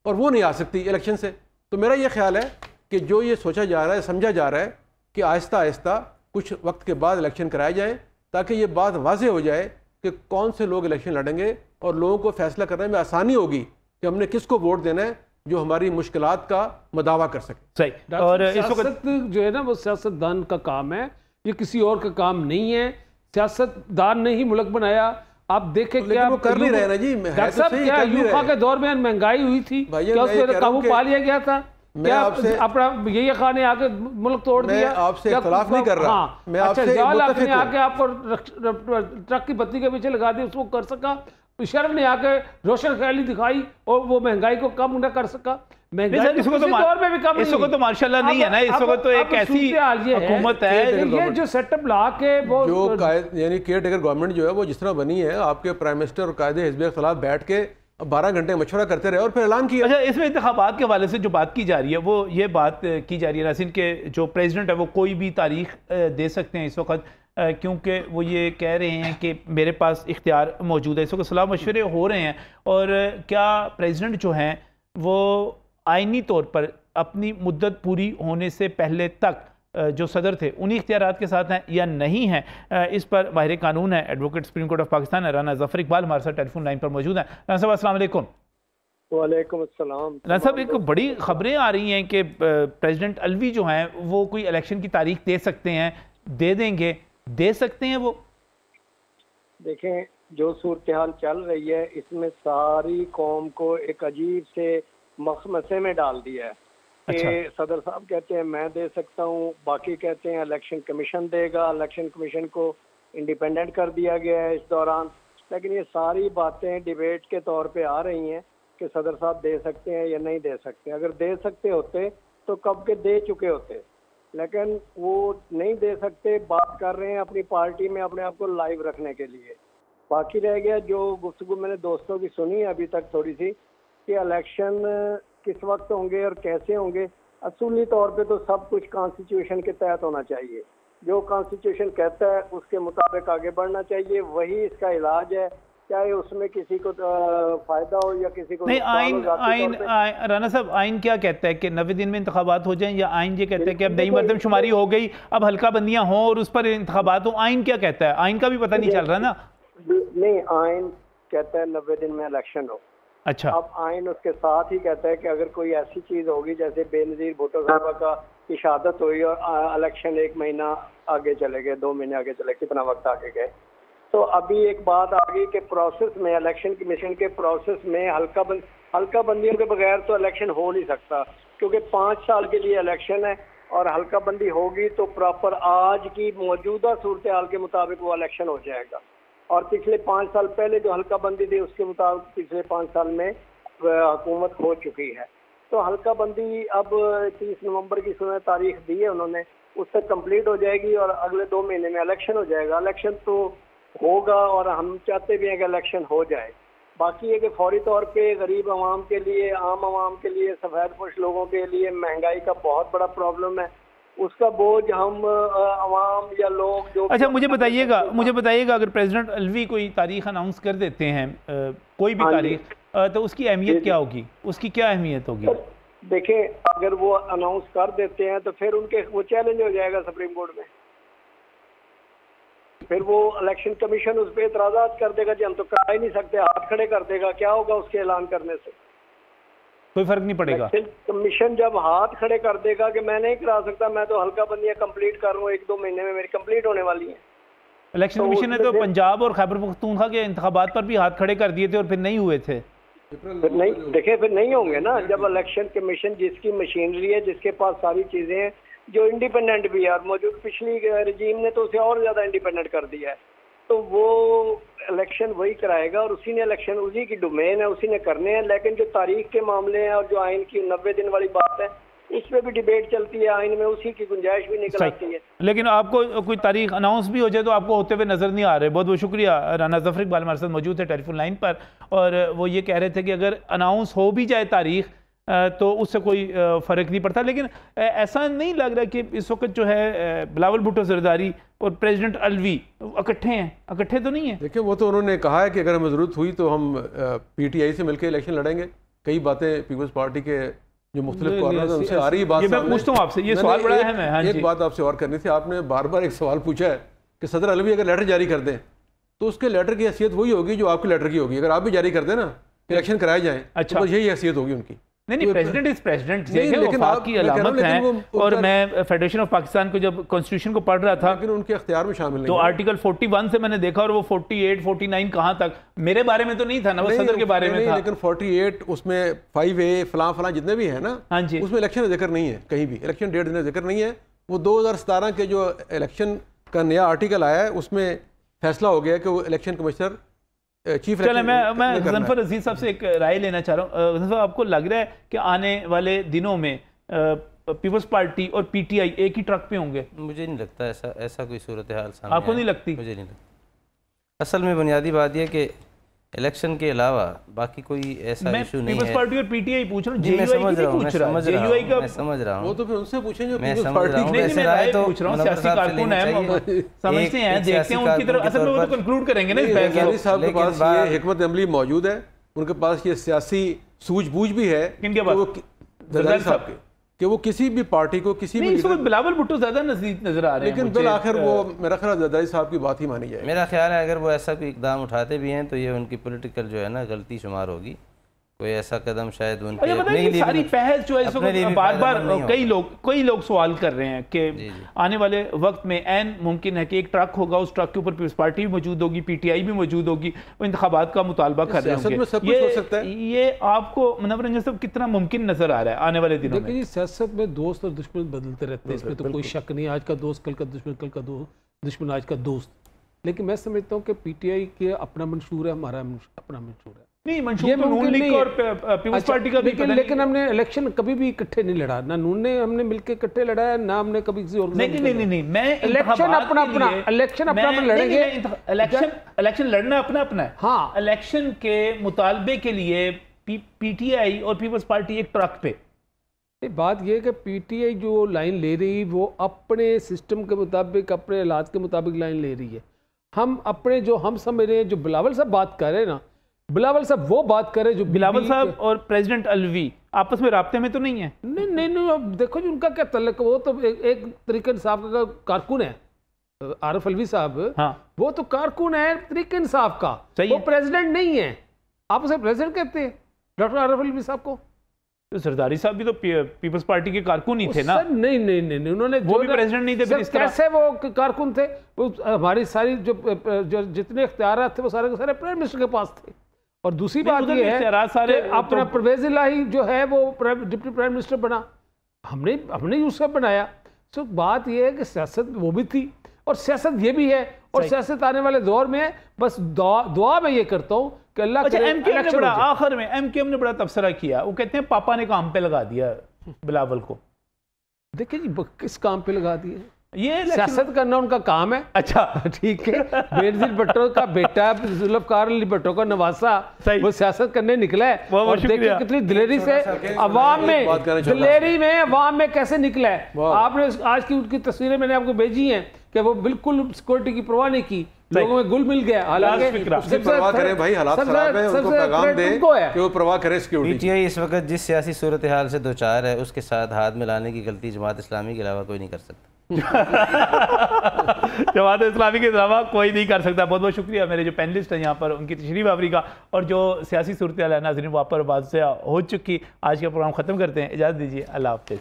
और वो नहीं आ सकती इलेक्शन से। तो मेरा ये ख्याल है कि जो ये सोचा जा रहा है, समझा जा रहा है कि आहिस्ता आहिस्ता कुछ वक्त के बाद इलेक्शन कराए जाए, ताकि ये बात वाज़े हो जाए कि कौन से लोग इलेक्शन लड़ेंगे और लोगों को फैसला करने में आसानी होगी कि हमने किसको वोट देना है जो हमारी मुश्किलात का मदावा कर सके। सही। और इस सियासत जो है ना वो सियासतदान का काम है, ये किसी और का काम नहीं है। सियासतदान ने ही मुल्क बनाया। आप देखें क्या वो कर नहीं रहे ना जी, डॉक्टर साहब क्या यूफा के दौर में महंगाई हुई थी, क्या उस पर काबू पा लिया गया था? क्या अपना यही खान ने आके मुल्क तोड़ दिया? आपसे इख्तिलाफ नहीं कर रहा। हाँ, मैं आपसे ने आके आपको ट्रक की बत्ती के पीछे लगा दी, उसको कर सका? शर्म ने आके रोशन ख्याली दिखाई और वो महंगाई को कम न कर सका। महंगाई तो माशाल्लाह नहीं है ना, इस वक्त तो एक ऐसी हुकूमत है, ये जो सेटअप ला के वो जो यानी केयर टेकर गवर्नमेंट जो है वो जिस तरह बनी है, आपके प्राइम मिनिस्टर और कायदे हिज़्ब इख्तिलाफ बैठ के 12 घंटे मशवरा करते रहे और फिर ऐलान किया। अच्छा, इसमें इंतखाबात के हवाले से जो बात की जा रही है वो ये बात की जा रही है नासिन के जो प्रेसिडेंट है वो कोई भी तारीख दे सकते हैं इस वक्त, क्योंकि वो ये कह रहे हैं कि मेरे पास इख्तियार मौजूद है। इस वक्त सलाह मशवरे हो रहे हैं और क्या प्रेसिडेंट जो हैं वो आइनी तौर पर अपनी मुद्दत पूरी होने से पहले तक जो सदर थे उन्हीं इख्तियारात के साथ हैं या नहीं हैं, इस पर माहिर कानून है advocate supreme court of Pakistan Rana Zafar Iqbal हमारे साथ टेलीफोन लाइन पर मौजूद हैं। राना साहब अस्सलाम वालेकुम। वालेकुम अस्सलाम। राना साहब, एक बड़ी खबरें आ रही हैं कि प्रेसिडेंट अलवी जो हैं वो कोई इलेक्शन की तारीख दे सकते हैं, दे देंगे, दे सकते हैं वो? देखें, जो सूरत हाल चल रही है इसमें सारी कौम को एक अजीब से मखमसे में डाल दिया है। अच्छा। सदर साहब कहते हैं मैं दे सकता हूँ, बाकी कहते हैं इलेक्शन कमीशन देगा, इलेक्शन कमीशन को इंडिपेंडेंट कर दिया गया है इस दौरान। लेकिन ये सारी बातें डिबेट के तौर पे आ रही हैं कि सदर साहब दे सकते हैं या नहीं दे सकते। अगर दे सकते होते तो कब के दे चुके होते, लेकिन वो नहीं दे सकते। बात कर रहे हैं अपनी पार्टी में अपने आप को लाइव रखने के लिए। बाकी रह गया जो गुफ्तगू मैंने दोस्तों की सुनी अभी तक थोड़ी सी, कि इलेक्शन किस वक्त होंगे और कैसे होंगे। असूली तौर पे तो सब कुछ कॉन्स्टिट्यूशन के तहत होना चाहिए। जो कॉन्स्टिट्यूशन कहता है उसके मुताबिक आगे बढ़ना चाहिए, वही इसका इलाज है। चाहे उसमें किसी को फायदा हो या किसी को नहीं। आइन राना साहब, आइन क्या कहता है कि 90 दिन में इंतखाबात हो जाएं, या आइन ये कहता है कि अब नई मरदमशुमारी हो गई, अब हल्का बंदियां हों और उस पर इंतखाबात हो? आइन क्या कहता है? आइन का भी पता नहीं चल रहा ना। नहीं, आइन कहता है 90 दिन में इलेक्शन हो। अच्छा। अब आइन उसके साथ ही कहता है कि अगर कोई ऐसी चीज होगी जैसे बेनजीर भुट्टो साहब का की शहादत हुई और इलेक्शन 1 महीना आगे चले गए, 2 महीने आगे चले, कितना वक्त आगे गए, तो अभी एक बात आ गई कि प्रोसेस में, इलेक्शन कमीशन के प्रोसेस में हल्का बंदियों के बगैर तो इलेक्शन हो नहीं सकता, क्योंकि 5 साल के लिए इलेक्शन है और हल्का बंदी होगी तो प्रॉपर आज की मौजूदा सूरत हाल के मुताबिक वो इलेक्शन हो जाएगा। और पिछले 5 साल पहले जो हल्का बंदी थी उसके मुताबिक पिछले 5 साल में हुकूमत हो चुकी है। तो हल्का बंदी अब 30 नवंबर की सुनहरी तारीख दी है उन्होंने, उससे कंप्लीट हो जाएगी और अगले 2 महीने में इलेक्शन हो जाएगा। इलेक्शन तो होगा और हम चाहते भी हैं कि इलेक्शन हो जाए। बाकी है कि फौरी तौर पे गरीब आवाम के लिए, आम आवाम के लिए, सफ़ेद पोश लोगों के लिए महंगाई का बहुत बड़ा प्रॉब्लम है। उसका बोझ हम आवाम या लोग जो। अच्छा, मुझे बताइएगा अगर प्रेसिडेंट अलवी कोई तारीख अनाउंस कर देते हैं, कोई भी तारीख, तो उसकी अहमियत क्या होगी? उसकी क्या अहमियत होगी? देखिए, अगर वो अनाउंस कर देते हैं तो फिर उनके वो चैलेंज हो जाएगा सुप्रीम कोर्ट में। फिर वो इलेक्शन कमीशन उस पर एतराज़ात कर देगा कि हम तो कर ही नहीं सकते, हाथ खड़े कर देगा। क्या होगा उसके ऐलान करने से? कोई फर्क नहीं पड़ेगा। कमीशन जब हाथ खड़े कर देगा कि मैं नहीं करा सकता, मैं तो हल्का बंदियां कंप्लीट कर रहा हूँ, 1-2 महीने में मेरी कंप्लीट होने वाली है। इलेक्शन कमीशन ने तो पंजाब और खैबर पख्तूनख्वा के इंतखाबात पर भी हाथ खड़े कर दिए थे और फिर नहीं हुए थे। फिर नहीं, देखिए फिर नहीं होंगे ना। जब इलेक्शन कमीशन जिसकी मशीनरी है, जिसके पास सारी चीजें हैं, जो इंडिपेंडेंट भी है, और मौजूद पिछली रजीम ने तो उसे और ज्यादा इंडिपेंडेंट कर दिया है। तो वो इलेक्शन वही कराएगा और उसी ने इलेक्शन, उसी की डोमेन है, उसी ने करने हैं। लेकिन जो तारीख के मामले हैं और जो आइन की 90 दिन वाली बात है, इस पे भी डिबेट चलती है, आइन में उसी की गुंजाइश भी निकल आती है। लेकिन आपको कोई तारीख अनाउंस भी हो जाए तो आपको होते हुए नजर नहीं आ रहे। बहुत बहुत शुक्रिया। राना जफर इकबाल हमारे साथ मौजूद है टेलीफोन लाइन पर, और वो ये कह रहे थे कि अगर अनाउंस हो भी जाए तारीख तो उससे कोई फ़र्क नहीं पड़ता। लेकिन ऐसा नहीं लग रहा कि इस वक्त जो है बिलावल भुट्टो जरदारी और प्रेसिडेंट अलवी इकट्ठे हैं? इकट्ठे तो नहीं है। देखिए, वो तो उन्होंने कहा है कि अगर हमें ज़रूरत हुई तो हम PTI से मिलकर इलेक्शन लड़ेंगे। कई बातें पीपल्स पार्टी के जो मुख्तलिफ कॉर्नर हैं उनसे आ रही बात, ये मैं पूछता हूँ आपसे, ये सवाल बड़ा अहम है। हाँ जी, एक बात आपसे और करनी थी। आपने बार बार एक सवाल पूछा है कि सदर अलवी अगर लेटर जारी कर दें तो उसके लेटर की हैसियत वही होगी जो आपके लेटर की होगी। अगर आप भी जारी कर दें ना, इलेक्शन कराए जाएं, अच्छा, तो बस यही हैसियत होगी उनकी। नहीं, प्रेसिडेंट इज प्रेसिडेंट, लेकिन की अलामत है। और मैं फेडरेशन ऑफ पाकिस्तान को जब कॉन्स्टिट्यूशन को पढ़ रहा था, लेकिन उनके अख्तियार में शामिल नहीं, तो आर्टिकल 41 से मैंने देखा और वो 48 49 कहाँ तक, मेरे बारे में तो नहीं था ना, वो सदर के बारे में था। लेकिन 48 उसमें 5A फलां जितने भी है ना, हाँ जी, उसमें इलेक्शन का जिक्र नहीं है, कहीं भी इलेक्शन डेट का जिक्र नहीं है। वो 2017 के जो इलेक्शन का नया आर्टिकल आया है उसमें फैसला हो गया कि वो इलेक्शन कमिश्नर चीफ। चले मैं गजनफर अजीज साहब से एक राय लेना चाह रहा हूँ। गजनफर, आपको लग रहा है कि आने वाले दिनों में पीपल्स पार्टी और PTI एक ही ट्रक पे होंगे? मुझे नहीं लगता ऐसा कोई सूरत हाल सामने। आपको नहीं लगती? मुझे नहीं लगता। असल में बुनियादी बात यह कि इलेक्शन के अलावा बाकी कोई ऐसा इशू नहीं है। पीपल्स पार्टी और PTI पूछ रहा हूँ, मैं समझ रहा हूँ, मैं समझ रहा हूँ। वो तो फिर उनसे पूछेंगे, मैं पीपल्स समझ पार्टी रहा हूँ। नहीं, मैं राय पूछ रहा हूँ, सियासी कारकुन है, समझते हैं, देखते हैं उनकी तरफ। असल में वो तो कंक्लूड करेंगे ना इस जरदारी साहब के पास ये हिकमत अमली मौजूद है, उनके पास ये सियासी सूझबूझ भी है। किनके पास? जरदारी साहब के, कि वो किसी भी पार्टी को किसी भी बिलावल भुट्टो ज्यादा नजदीक नजर आ रहे हैं, लेकिन बिल आखिर वो मेरा ख्याल जरदारी साहब की बात ही मानी जाए। मेरा ख्याल है अगर वो ऐसा कोई इकदाम उठाते भी हैं तो ये उनकी पॉलिटिकल जो है ना गलती शुमार होगी। कोई ऐसा कदम शायद उनके अपने लिए सारी बहस जो है बार बार कई लोग सवाल कर रहे हैं कि आने वाले वक्त में ऐन मुमकिन है कि एक ट्रक होगा, उस ट्रक के ऊपर पीपल्स पार्टी भी मौजूद होगी, PTI भी मौजूद होगी, वो इंतखाबात का मुतालबा कर रहे होंगे। ये आपको मुनव्वर रंजन साहब कितना मुमकिन नजर आ रहा है आने वाले दिनों में? सियासत में दोस्त और दुश्मन बदलते रहते हैं, इसमें तो कोई शक नहीं। आज का दोस्त कल का दुश्मन, कल का दुश्मन आज का दोस्त। लेकिन मैं समझता हूँ कि PTI के अपना मंशूर है, हमारा अपना मंशूर है। नहीं, मंशूर तो नून लीग और पीपल्स पार्टी का भी, लेकिन हमने इलेक्शन कभी भी इकट्ठे नहीं लड़ा, ना नून ने हमने मिलकर इकट्ठे लड़ाया, ना हमने कभी किसी और। नहीं, मैं इलेक्शन अपना लड़ेंगे। इलेक्शन लड़ना अपना है। हाँ, इलेक्शन के मुतालबे के लिए PTI और पीपल्स पार्टी एक ट्रक पे। बात यह है कि PTI जो लाइन ले रही वो अपने सिस्टम के मुताबिक, अपने हालात के मुताबिक लाइन ले रही है। हम अपने जो हम समझ रहे हैं, जो बिलावल साहब बात कर रहे हैं ना, बिलावल साहब वो बात करे जो बिलावल साहब और प्रेसिडेंट अलवी आपस में राब्ते में तो नहीं है? नहीं, अब देखो जी उनका क्या तल्लक, वो तो एक तरीके इंसाफ का कारकुन है। आरिफ अलवी साहब, हाँ, वो तो कारकुन है तरीके इंसाफ का, वो प्रेसिडेंट नहीं है। आप उसे प्रेसिडेंट कहते हैं डॉक्टर आरिफ अलवी साहब को? तो जरदारी साहब भी तो पीपल्स पार्टी के कारकुन ही थे ना? नहीं, उन्होंने वो भी प्रेसिडेंट नहीं थे। फिर इस तरह कैसे वो कारकुन थे? वो हमारी सारी जो जितने इख्तियारात थे वो सारे के सारे प्राइम मिनिस्टर के पास थे। और दूसरी बात ये है कि अपना परवेज इलाही जो है वो डिप्टी प्राइम मिनिस्टर बना, हमने उससे बनाया। तो बात ये है कि सियासत वो भी थी और सियासत ये भी है, और सियासत आने वाले दौर में बस दुआ मैं ये करता हूँ कि अल्लाह करे। MKM ने बड़ा आखिर में MKM ने बड़ा तबसरा किया, वो कहते हैं पापा ने काम पे लगा दिया बिलावल को। देखिए जी, किस काम पे लगा दिया? ये सियासत करना उनका काम है। अच्छा, ठीक है। बेनजीर भुट्टो का बेटा जुल्फकार अली भुट्टो का नवासा वो सियासत करने निकला है, और देखिए कितनी दिलेरी से अवाम में कैसे निकला है। आपने आज की उनकी तस्वीरें मैंने आपको भेजी हैं कि वो बिल्कुल सिक्योरिटी की परवाह नहीं की, लोगों में गुल मिल गया। हालांकि परवाह करें भाई, हालात खराब है, उनको पैगाम दे कि वो परवाह करें सिक्योरिटी। PTI इस वक्त जिस सियासी सूरत हाल से दो चार है उसके साथ हाथ मिलाने की गलती जमात इस्लामी के अलावा कोई नहीं कर सकता। जमात इस्लामी के अलावा कोई नहीं कर सकता। बहुत बहुत शुक्रिया मेरे जो पैनलिस्ट हैं यहाँ पर, उनकी तशरीफ आवरी का, और जो सियासी सूरत हाल है नाज़रीन वहाँ पर बात से हो चुकी। आज का प्रोग्राम ख़त्म करते हैं, इजाज़त दीजिए, अल्लाह हाफ़िज़।